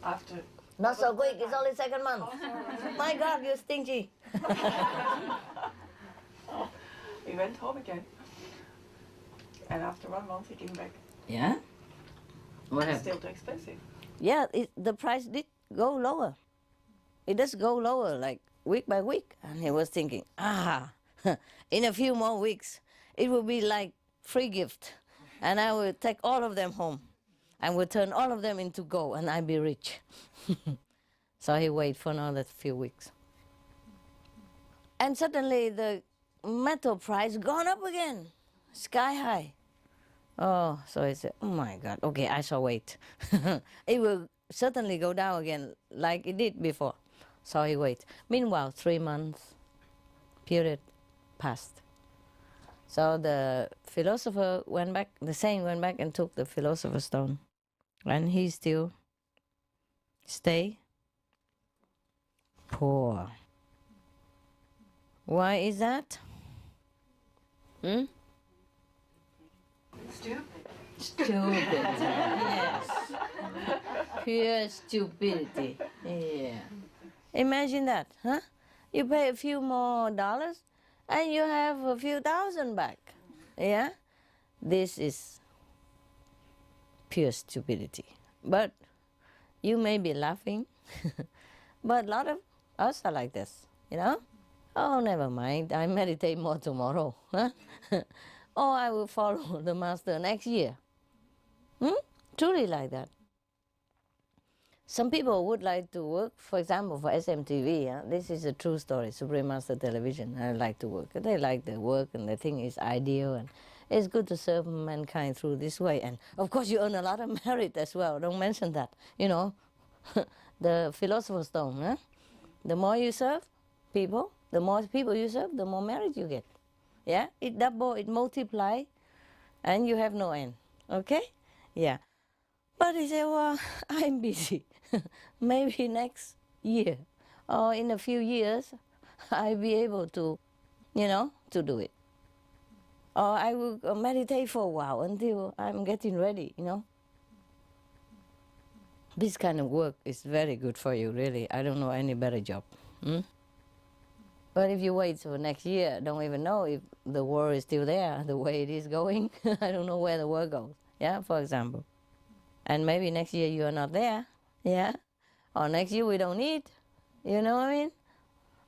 After. Not so quick, it's only second month. My God, you're stingy. We went home again. And after 1 month he came back. Yeah? What happened? Still too expensive. Yeah, the price did go lower. It does go lower, like week by week. And he was thinking, in a few more weeks, it will be like free gift. And I will take all of them home. And will turn all of them into gold, and I'll be rich. So he waited for another few weeks. And suddenly the metal price gone up again, sky high. Oh, so he said, oh my God, okay, I shall wait. It will certainly go down again like it did before. So he waited. Meanwhile, 3 months period passed. So the philosopher went back, the saint went back and took the philosopher's stone. And he still stay poor. Why is that? Stupid. Stupid. Yes. Pure stupidity. Yeah. Imagine that, huh? You pay a few more dollars and you have a few thousand back. Yeah? This is pure stupidity. But you may be laughing, but a lot of us are like this, you know? Oh, never mind, I meditate more tomorrow. Huh? Or I will follow the master next year. Truly like that. Some people would like to work, for example, for SMTV. Huh? This is a true story, Supreme Master Television. I like to work. They like the work and they think it's ideal and it's good to serve mankind through this way. And of course you earn a lot of merit as well. Don't mention that. You know, the Philosopher's Stone. Huh? The more you serve people, the more people you serve, the more merit you get. Yeah, it double, it multiply, and you have no end. Okay? Yeah. But he said, well, I'm busy. Maybe next year or in a few years, I'll be able to, you know, to do it. Or I will meditate for a while until I'm getting ready, you know. This kind of work is very good for you, really. I don't know any better job. But if you wait till next year, don't even know if the world is still there, the way it is going. I don't know where the world goes, yeah, for example. And maybe next year you are not there, yeah? Or next year we don't need, you know what I mean?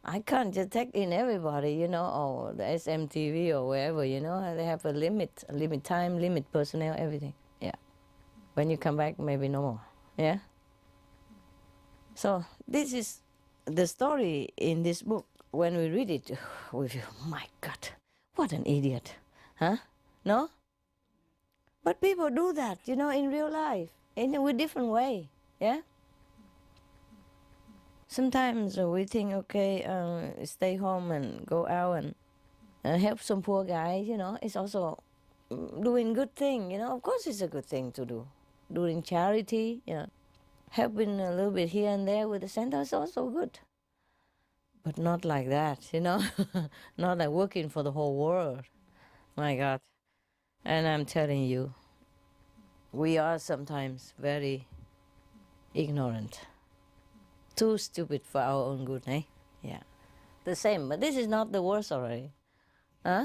I can't just take in everybody, you know, or the SMTV or wherever, you know, they have a limit time, limit personnel, everything, yeah. When you come back, maybe no more, yeah? So this is the story in this book. When we read it, we feel, my God, what an idiot, huh? No? But people do that, you know, in real life, in a different way, yeah? Sometimes we think, okay, stay home and go out and help some poor guy, you know, it's also doing good thing, you know. Of course it's a good thing to do. Doing charity, you know, helping a little bit here and there with the center is also good. But not like that, you know, not like working for the whole world. My God. And I'm telling you, we are sometimes very ignorant. Too stupid for our own good, eh? Yeah. The same, but this is not the worst already.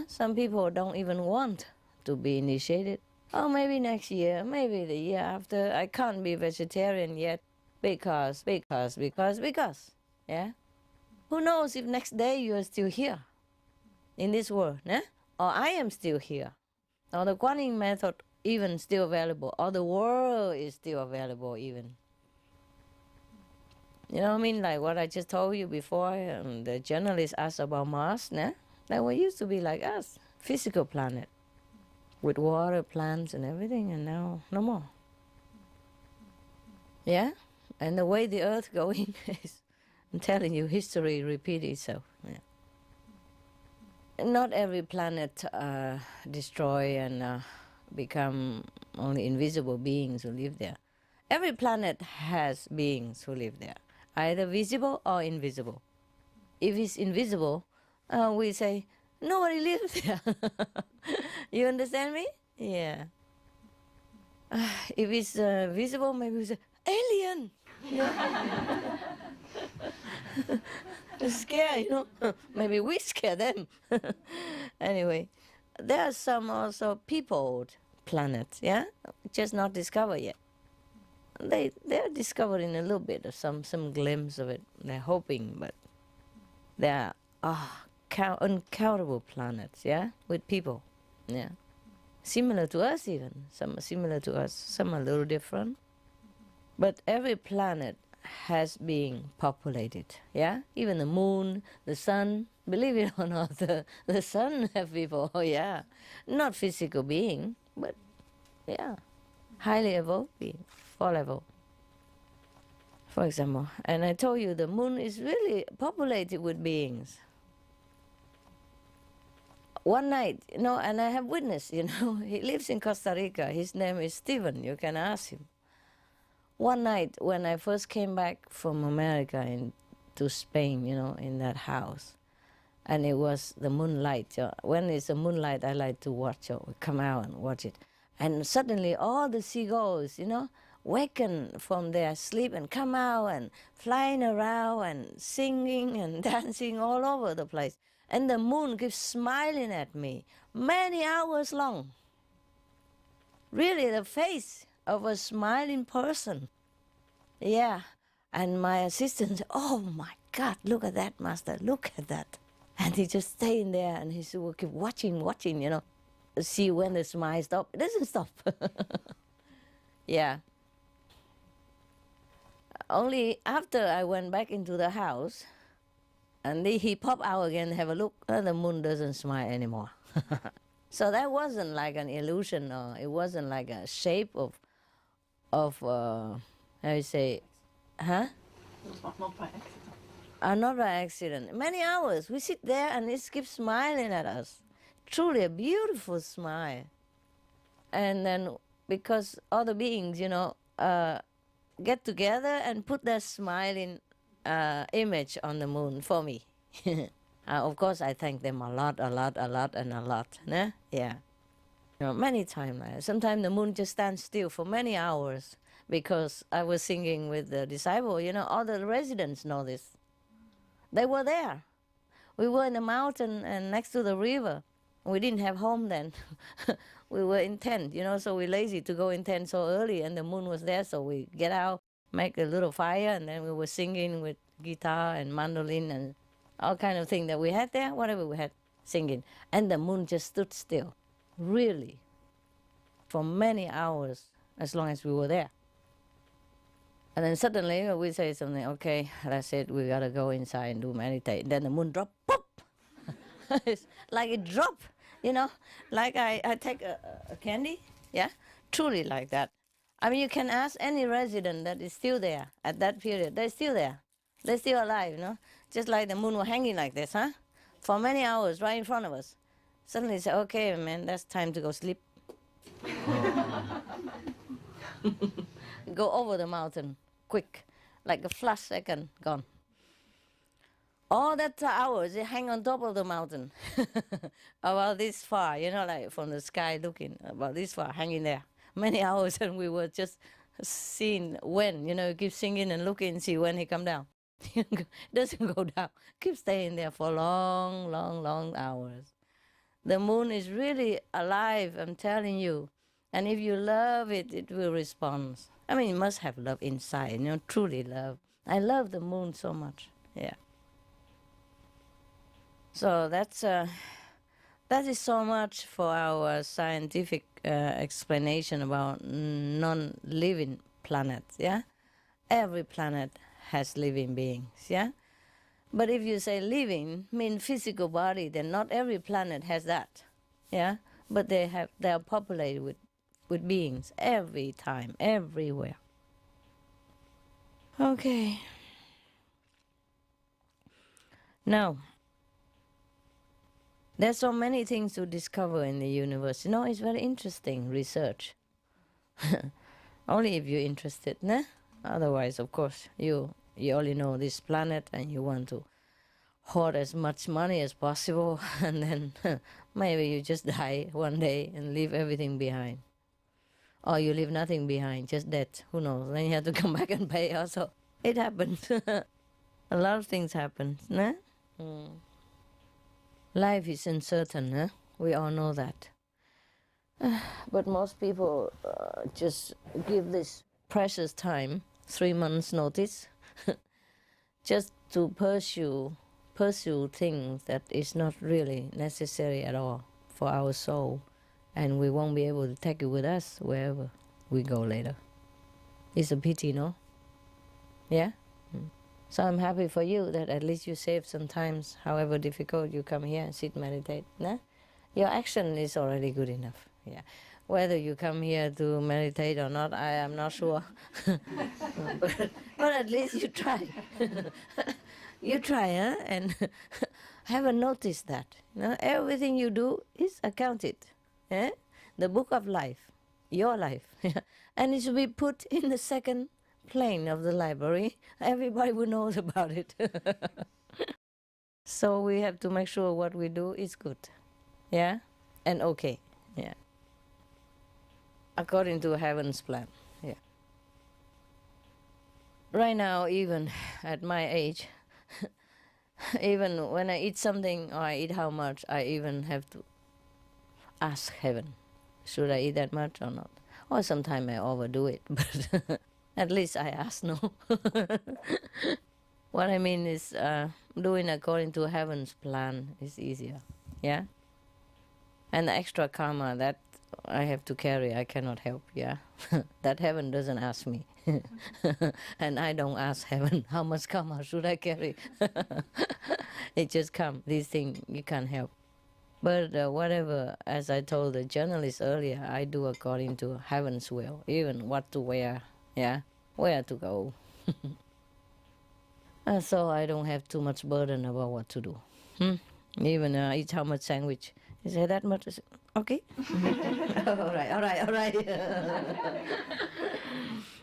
Some people don't even want to be initiated. Oh, maybe next year, maybe the year after. I can't be vegetarian yet because, yeah? Who knows if next day you are still here in this world, eh? Or I am still here. Or the Guan Yin method even still available, or the world is still available even. You know what I mean? Like what I just told you before, the journalist asked about Mars, nah? That one used to be like us, physical planet, with water, plants, and everything, and now no more. Yeah? And the way the Earth going is, I'm telling you, history repeats itself. Yeah. Not every planet destroy and become only invisible beings who live there. Every planet has beings who live there, either visible or invisible. If it's invisible, we say, nobody lives there. You understand me? Yeah. If it's visible, maybe we say, alien! Scare, you know. Maybe we scare them. Anyway, there are some also peopled planets, yeah? Just not discovered yet. They're discovering a little bit of some glimpse of it. They're hoping, but there are uncountable planets, yeah, with people, yeah, similar to us even. Some are similar to us, some are a little different. But every planet has been populated, yeah. Even the moon, the sun. Believe it or not, the sun have people. Oh yeah, not physical being, but yeah, highly evolved being, full level. For example, and I told you the moon is really populated with beings. One night, you know, and I have witnessed, you know, he lives in Costa Rica. His name is Stephen. You can ask him. One night when I first came back from America to Spain, you know, in that house, and it was the moonlight. When it's the moonlight, I like to watch it. We come out and watch it. And suddenly all the seagulls, you know, waken from their sleep and come out and flying around and singing and dancing all over the place. And the moon keeps smiling at me many hours long. Really, the face of a smiling person. Yeah. And my assistant said, oh my God, look at that, master, look at that. And he just staying there and he will keep watching, you know, see when the smile stops. It doesn't stop. Yeah. Only after I went back into the house, and he popped out again, have a look, the moon doesn't smile anymore. So that wasn't like an illusion, or it wasn't like a shape of how you say, huh? It was not by accident. Not by accident. Many hours. We sit there and it keeps smiling at us. Truly a beautiful smile. And then because other beings, you know, get together and put their smiling image on the moon for me. Of course, I thank them a lot. Nah? Yeah. You know, many times. Sometimes the moon just stands still for many hours because I was singing with the disciple. You know, all the residents know this. They were there. We were in the mountain and next to the river. We didn't have home then. We were in tent, you know, so we're lazy to go in tent so early, and the moon was there, so we get out, make a little fire, and then we were singing with guitar and mandolin and all kind of thing that we had there, whatever we had, singing. And the moon just stood still, really, for many hours, as long as we were there. And then suddenly we say something, okay, that's it, we gotta go inside and do meditate. Then the moon dropped, pop! It's like it dropped, you know, like I take a candy, yeah, truly like that. I mean, you can ask any resident that is still there at that period. They're still there. They're still alive, you know, just like the moon was hanging like this, huh? For many hours right in front of us. Suddenly say, okay, man, that's time to go sleep. Go over the mountain, quick, like a flash second, gone. All that hours, they hang on top of the mountain, about this far, you know, like from the sky looking, about this far, hanging there. Many hours, and we were just seeing when, you know, keep singing and looking, see when he come down. Doesn't go down, keep staying there for long hours. The moon is really alive, I'm telling you. And if you love it, it will respond. I mean, you must have love inside, you know, truly love. I love the moon so much, yeah. So that's that is so much for our scientific explanation about non-living planets, yeah? Every planet has living beings, yeah? But if you say living mean physical body, then not every planet has that, yeah? But they are populated with beings every time, everywhere. Okay. Now, there's so many things to discover in the universe. You know, it's very interesting research. Only if you're interested, nah? Otherwise, of course, you only know this planet and you want to hoard as much money as possible, and then maybe you just die one day and leave everything behind. Or you leave nothing behind, just death. Who knows? Then you have to come back and pay also. It happens. A lot of things happen, nah? Life is uncertain, huh? We all know that. But most people just give this precious time, 3 months notice, just to pursue things that is not really necessary at all for our soul, and we won't be able to take it with us wherever we go later. It's a pity, no? Yeah? So I'm happy for you that at least you save some times, however difficult, you come here and sit, meditate. Nah? Your action is already good enough. Yeah. Whether you come here to meditate or not, I am not sure. but at least you try. You try, huh? And haven't noticed that. You know, everything you do is accounted. Eh? The book of life, your life. And it should be put in the second plane of the library. Everybody will know about it. So we have to make sure what we do is good. Yeah? And okay. Yeah. According to heaven's plan. Yeah. Right now, even at my age, even when I eat something or I eat how much, I even have to ask heaven, should I eat that much or not? Or sometimes I overdo it, but at least I ask no. What I mean is doing according to heaven's plan is easier, yeah? And the extra karma that I have to carry, I cannot help, yeah? That heaven doesn't ask me. And I don't ask heaven, how much karma should I carry? It just comes, these things you can't help. But whatever, as I told the journalist earlier, I do according to heaven's will, even what to wear, yeah? Where to go. So I don't have too much burden about what to do. Even eat how much sandwich. You say that much? Okay. all right.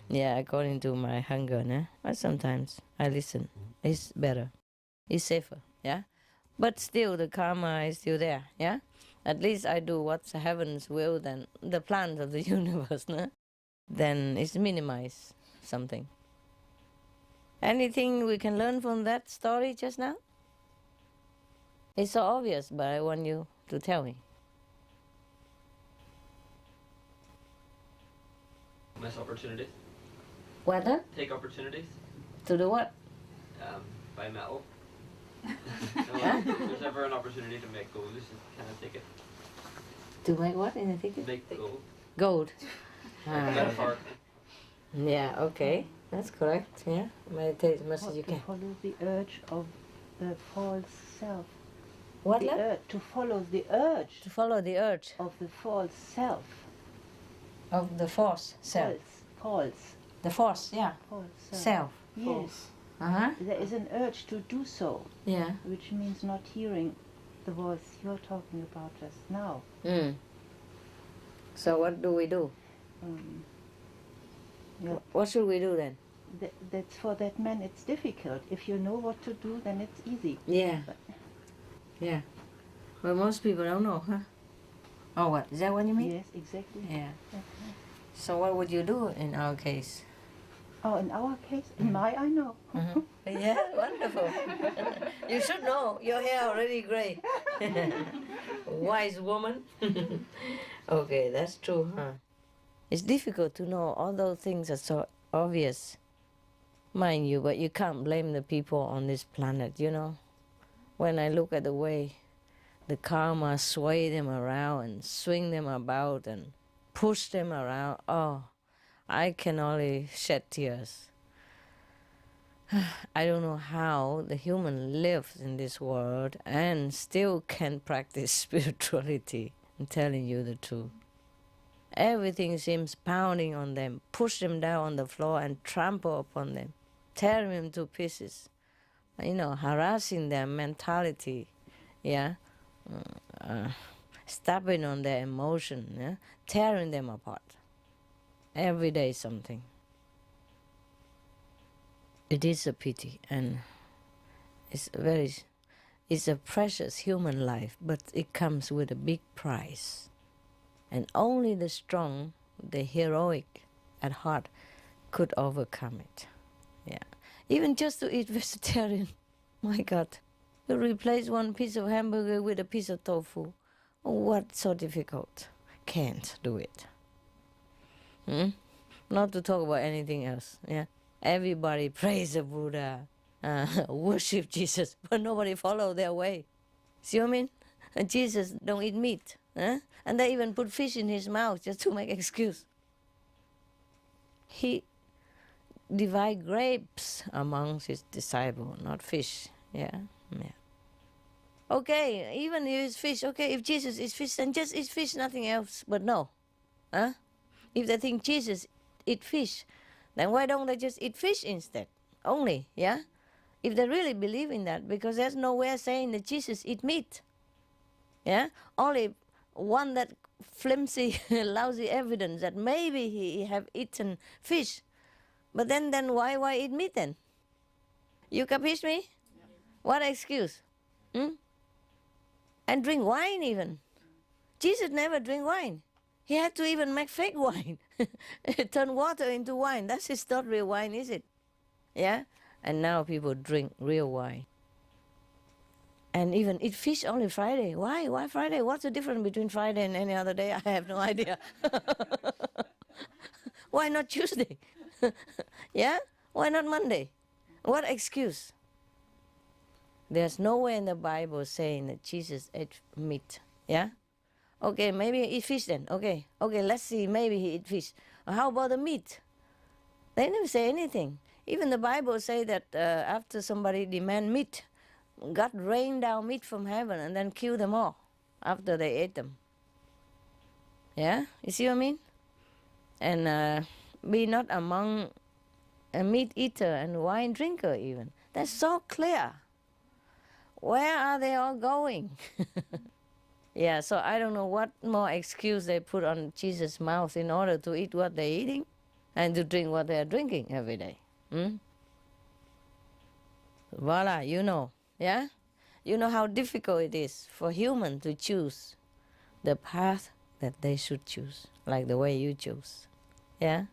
Yeah, according to my hunger, nah? But sometimes I listen. It's better. It's safer, yeah? But still, the karma is still there, yeah? At least I do what's heaven's will, then the plans of the universe, nah? Then it's minimize something. Anything we can learn from that story just now? It's so obvious, but I want you to tell me. Miss opportunities. What? Take opportunities. To do what? Buy metal. If there's ever an opportunity to make gold, just kind of take it. To make what in the ticket? Make gold. Gold. Metaphor. Yeah, okay. That's correct, yeah. Meditate as much as you To can. follow the urge of the false self. What, The love? to follow the urge To follow the urge of the false self. of the force self. False. The force, yeah. False self. Self. Yes. Uh-huh. There is an urge to do so, Yeah. which means not hearing the voice you're talking about just now. So what do we do? Yeah. What should we do then? That's for that man it's difficult. If you know what to do, then it's easy. Yeah. Yeah. Well, most people don't know, huh? Oh, what? Is that what you mean? Yes, exactly. Yeah. Okay. So what would you do in our case? Oh, in our case, in my, I know. Yeah, wonderful. You should know. Your hair already gray. Wise woman. Okay, that's true, huh? It's difficult to know. All those things are so obvious, mind you, but you can't blame the people on this planet, you know? When I look at the way the karma sway them around and swing them about and push them around. Oh, I can only shed tears. I don't know how the human lives in this world and still can practice spirituality. I'm telling you the truth. Everything seems pounding on them, push them down on the floor and trample upon them, tear them to pieces, harassing their mentality, stepping on their emotion, tearing them apart. Every day something. It is a pity, and it's a precious human life, but it comes with a big price. And only the strong, the heroic at heart could overcome it. Yeah. Even just to eat vegetarian, my God. To replace one piece of hamburger with a piece of tofu. What's so difficult? Can't do it. Not to talk about anything else. Yeah. Everybody praise the Buddha, worship Jesus, but nobody follow their way. See what I mean? And Jesus don't eat meat. And they even put fish in his mouth just to make excuse. He divide grapes amongst his disciples, not fish. Yeah. Okay, even if it's fish, okay, if Jesus is fish, then just eat fish, nothing else. But no. If they think Jesus eat fish, then why don't they just eat fish instead? Only, yeah? If they really believe in that, because there's nowhere saying that Jesus eat meat. Yeah? Only one that flimsy, lousy evidence that maybe he have eaten fish. But then why eat meat then? You capish me? Yeah. What excuse? And drink wine even. Jesus never drink wine. He had to even make fake wine. Turn water into wine. That's not real wine, is it? Yeah? And now people drink real wine. And even eat fish only Friday. Why? Why Friday? What's the difference between Friday and any other day? I have no idea. Why not Tuesday? Yeah? Why not Monday? What excuse? There's nowhere in the Bible saying that Jesus ate meat. Yeah? Okay, maybe he eat fish then. Okay, let's see. Maybe he eat fish. How about the meat? They never say anything. Even the Bible say that after somebody demand meat, God rained down meat from heaven and then killed them all after they ate them. Yeah? You see what I mean? And be not among a meat eater and wine drinker even. That's so clear. Where are they all going? Yeah, so I don't know what more excuse they put on Jesus' mouth in order to eat what they're eating and to drink what they're drinking every day. Voila, you know. Yeah? You know how difficult it is for humans to choose the path that they should choose, like the way you choose. Yeah?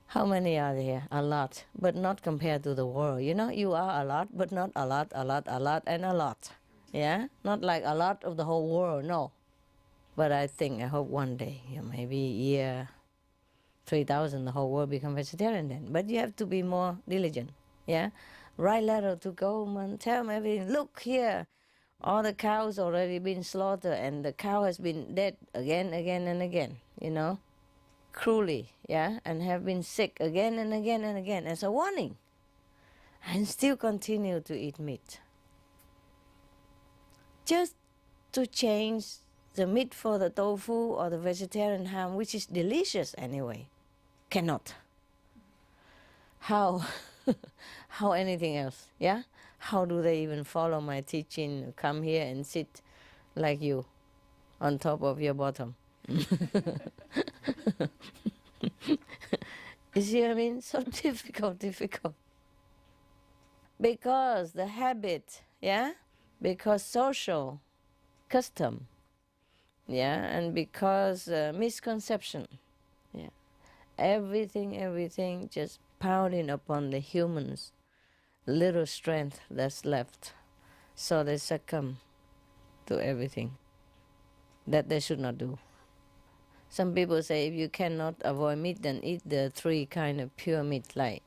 How many are there? A lot, but not compared to the world. You know, you are a lot, but not a lot, and a lot. Yeah? Not like a lot of the whole world, no. But I hope one day, maybe year 3000, the whole world become vegetarian then. But you have to be more diligent. Yeah? Write letter to government, tell them everything. Look here, all the cows already been slaughtered and the cow has been dead again and again, cruelly, yeah, and have been sick again and again as a warning, and still continue to eat meat. Just to change the meat for the tofu or the vegetarian ham, which is delicious anyway, cannot. How? How anything else, yeah? How do they even follow my teaching, come here and sit like you on top of your bottom? You see what I mean? So difficult. Because the habit, yeah? Because social custom, yeah? And because misconception, yeah? Everything just pounding upon the humans' little strength that's left. So they succumb to everything that they should not do. Some people say if you cannot avoid meat, then eat the 3 kind of pure meat, like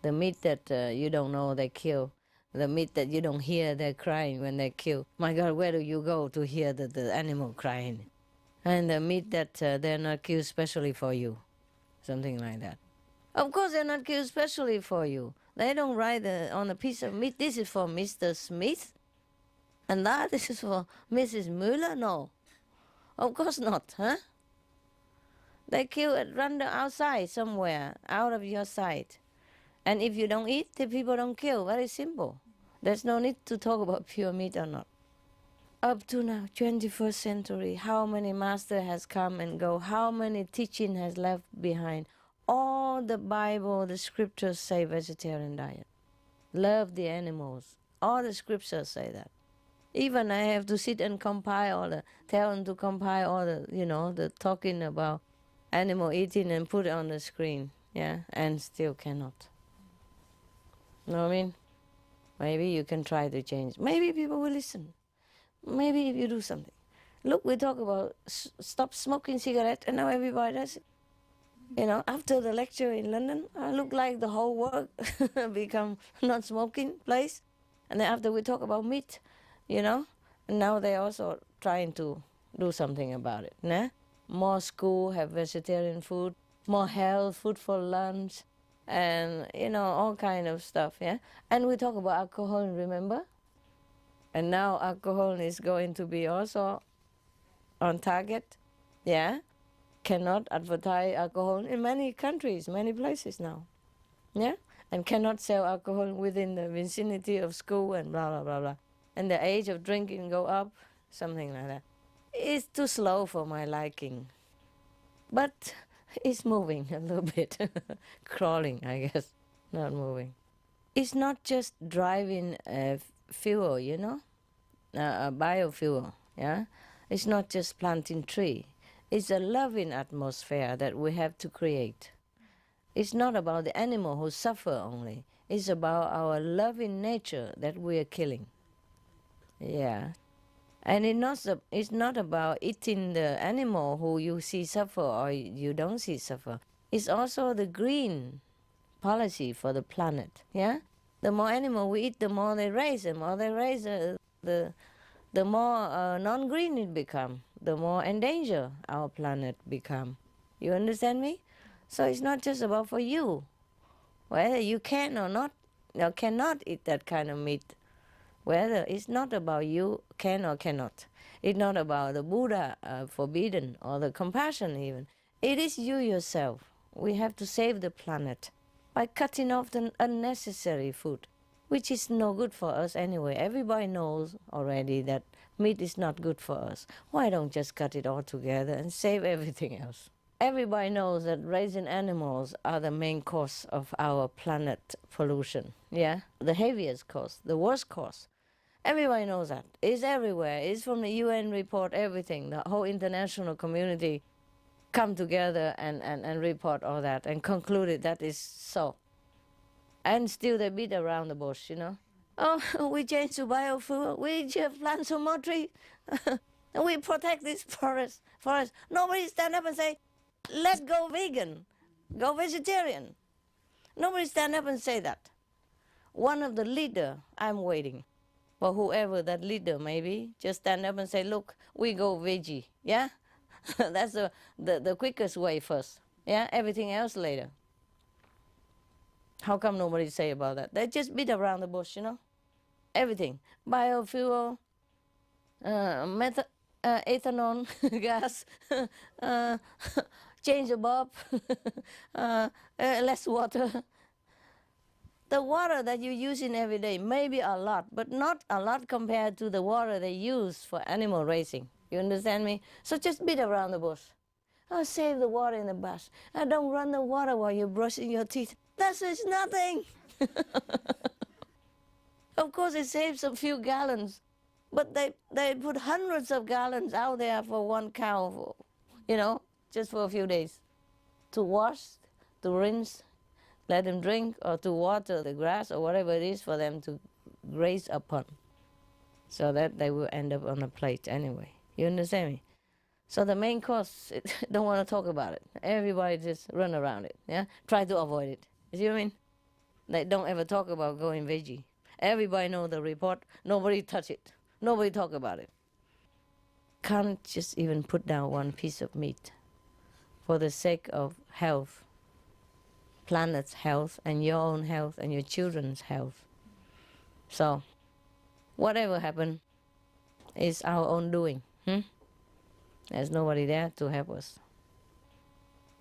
the meat that you don't know they kill The meat that you don't hear they're crying when they kill. My God, where do you go to hear the animal crying? And the meat that they're not killed specially for you. Something like that. Of course they're not killed specially for you. They don't write on a piece of meat, this is for Mr. Smith, and that this is for Mrs. Mueller. No. Of course not, huh? They kill it random outside somewhere, out of your sight. And if you don't eat, the people don't kill. Very simple. There's no need to talk about pure meat or not. Up to now, 21st century, how many master has come and go? How many teaching has left behind? All the Bible, the scriptures say vegetarian diet. Love the animals. All the scriptures say that. Even I have to sit and compile tell them to compile all the talking about animal eating and put it on the screen. Yeah, and still cannot. Know what I mean? Maybe you can try to change. Maybe people will listen. Maybe if you do something. Look, we talk about stop smoking cigarette, and now everybody does it. After the lecture in London, I look like the whole world become non-smoking place. And then after we talk about meat, and now they're also trying to do something about it. Nah? More school have vegetarian food, more health, food for lunch, and, all kind of stuff, yeah? And we talk about alcohol, remember? And now alcohol is going to be also on target, yeah? Cannot advertise alcohol in many countries, many places now, yeah? And cannot sell alcohol within the vicinity of school and blah, blah, blah, blah. And the age of drinking go up, something like that. It's too slow for my liking. But it's moving a little bit. Crawling, I guess, not moving. It's not just driving fuel, biofuel, yeah? It's not just planting tree. It's a loving atmosphere that we have to create. It's not about the animal who suffer only. It's about our loving nature that we are killing. Yeah. And it's not about eating the animal who you see suffer or you don't see suffer. It's also the green policy for the planet, yeah? The more animal we eat, the more they raise. The more they raise, the more non-green it become, the more endanger our planet become. You understand me? So it's not just about for you. Whether you can or not, or cannot eat that kind of meat. Whether it's not about you can or cannot. It's not about the Buddha forbidden or the compassion even. It is you yourself. We have to save the planet by cutting off the unnecessary food, which is no good for us anyway. Everybody knows already that meat is not good for us. Why don't just cut it all together and save everything else? Everybody knows that raising animals are the main cause of our planet pollution, yeah? The heaviest cause, the worst cause. Everybody knows that. It's everywhere. It's from the UN report, everything. The whole international community come together and report all that and concluded that is so. And still they beat around the bush, Oh, we change to biofuel. We just plant some more trees. And we protect this forest. Nobody stand up and say, let's go vegan, go vegetarian. Nobody stand up and say that. One of the leader, I'm waiting for whoever that leader may be, just stand up and say, look, we go veggie, yeah? That's the quickest way first, yeah? Everything else later. How come nobody say about that? They just beat around the bush, Everything. Biofuel, ethanol, gas, change the bulb, less water. The water that you use in every day may be a lot, but not a lot compared to the water they use for animal raising. You understand me? So just beat around the bush. Oh, save the water in the bath. Don't run the water while you're brushing your teeth. That is nothing. Of course, it saves a few gallons, but they put hundreds of gallons out there for one cow, just for a few days. To wash, to rinse, let them drink, or to water the grass or whatever it is for them to graze upon, so that they will end up on a plate anyway. You understand me? So the main cause, don't want to talk about it. Everybody just run around it, yeah? Try to avoid it. You see what I mean? They don't ever talk about going veggie. Everybody know the report. Nobody touch it. Nobody talk about it. Can't just even put down one piece of meat for the sake of health, planet's health, and your own health, and your children's health. So, whatever happened is our own doing. There's nobody there to help us.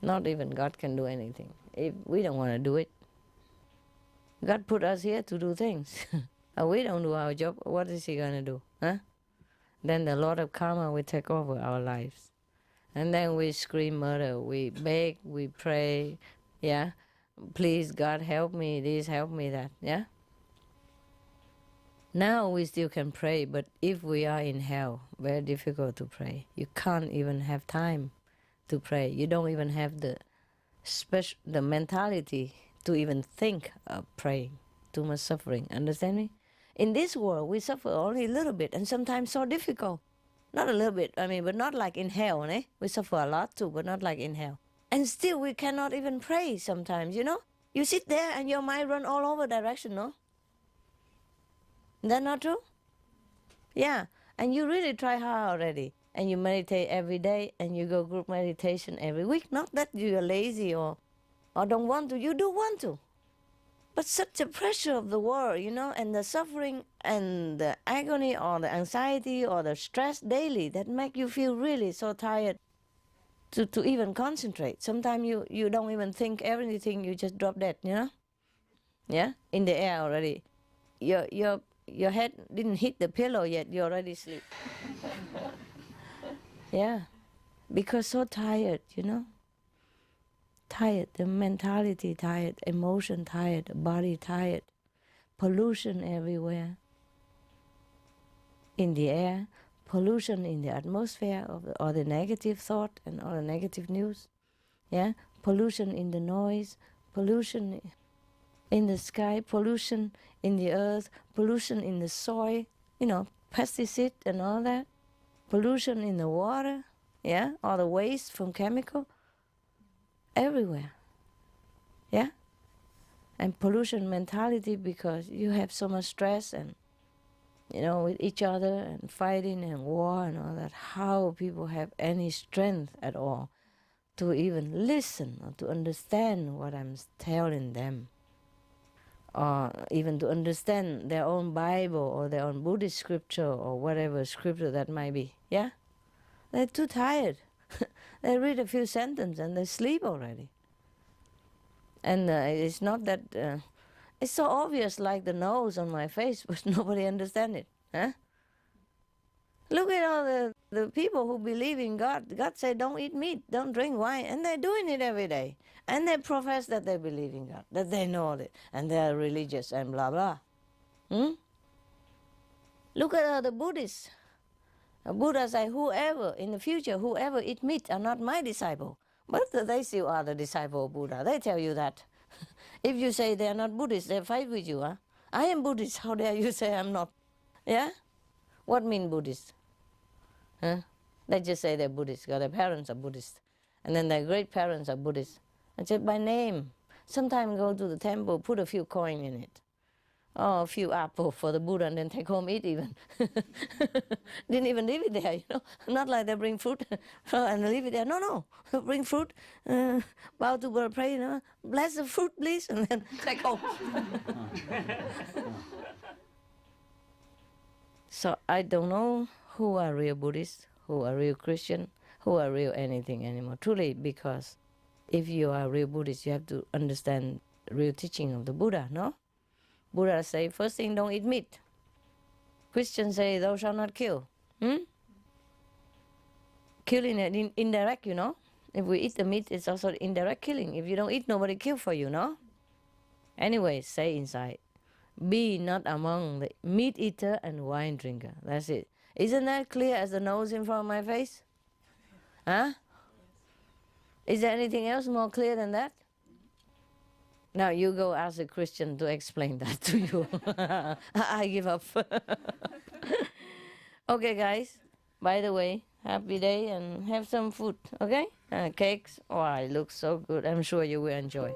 Not even God can do anything if we don't want to do it. God put us here to do things. And we don't do our job, what is He going to do? Then the Lord of Karma will take over our lives. And then we scream murder, we beg, we pray, yeah? Please, God, help me this, help me that, yeah? Now we still can pray, but if we are in hell, very difficult to pray. You can't even have time to pray. You don't even have the mentality to even think of praying. Too much suffering, understand me? In this world, we suffer only a little bit, and sometimes so difficult. Not a little bit, but not like in hell, eh? We suffer a lot too, but not like in hell. And still, we cannot even pray sometimes, you know? You sit there and your mind run all over direction, no? Is that not true? Yeah, and you really try hard already. And you meditate every day, and you go group meditation every week. Not that you are lazy or don't want to. You do want to. But such a pressure of the world, you know, and the suffering and the agony or the anxiety or the stress daily that make you feel really so tired to even concentrate. Sometimes you don't even think everything, you just drop dead, you know? Yeah? In the air already. Your head didn't hit the pillow yet, you already sleep. Yeah. Because so tired, you know? Tired, the mentality tired, emotion tired, body tired, pollution everywhere. In the air, pollution in the atmosphere or the negative thought and all the negative news. Yeah, pollution in the noise, pollution in the sky, pollution in the earth, pollution in the soil, you know, pesticide and all that. Pollution in the water, yeah, all the waste from chemical. Everywhere, yeah? And pollution mentality because you have so much stress and, you know, with each other and fighting and war and all that. How people have any strength at all to even listen or to understand what I'm telling them. Or even to understand their own Bible or their own Buddhist scripture or whatever scripture that might be, yeah? They're too tired. They read a few sentences and they sleep already. And it's not that... it's so obvious like the nose on my face, but nobody understands it. Huh? Look at all the people who believe in God. God said, don't eat meat, don't drink wine. And they're doing it every day. And they profess that they believe in God, that they know it. And they're religious and blah, blah. Look at all the Buddhists. Buddha said, whoever, in the future, whoever eat meat are not my disciple. But they still are the disciple of Buddha. They tell you that. If you say they are not Buddhist, they fight with you. Huh? I am Buddhist. How dare you say I'm not? Yeah? What mean Buddhist? Huh? They just say they're Buddhist because their parents are Buddhist. And then their great parents are Buddhist. And just by name. Sometimes go to the temple, put a few coins in it. Oh, a few apples for the Buddha and then take home, eat even. Didn't even leave it there, you know. Not like they bring fruit and leave it there. No. Bring fruit, bow to Buddha, pray, you know. Bless the fruit, please, and then take home. So I don't know who are real Buddhists, who are real Christian, who are real anything anymore. Truly, because if you are real Buddhist, you have to understand the real teaching of the Buddha, no? Buddha say, first thing, don't eat meat. Christians say, thou shalt not kill. Killing is indirect, you know. If we eat the meat, it's also indirect killing. If you don't eat, nobody kill for you, no? Anyway, say inside, be not among the meat eater and wine drinker. That's it. Isn't that clear as the nose in front of my face? Huh? Is there anything else more clear than that? Now you go ask a Christian to explain that to you. I give up. Okay, guys. By the way, happy day and have some food, okay? Cakes. Oh, it looks so good. I'm sure you will enjoy.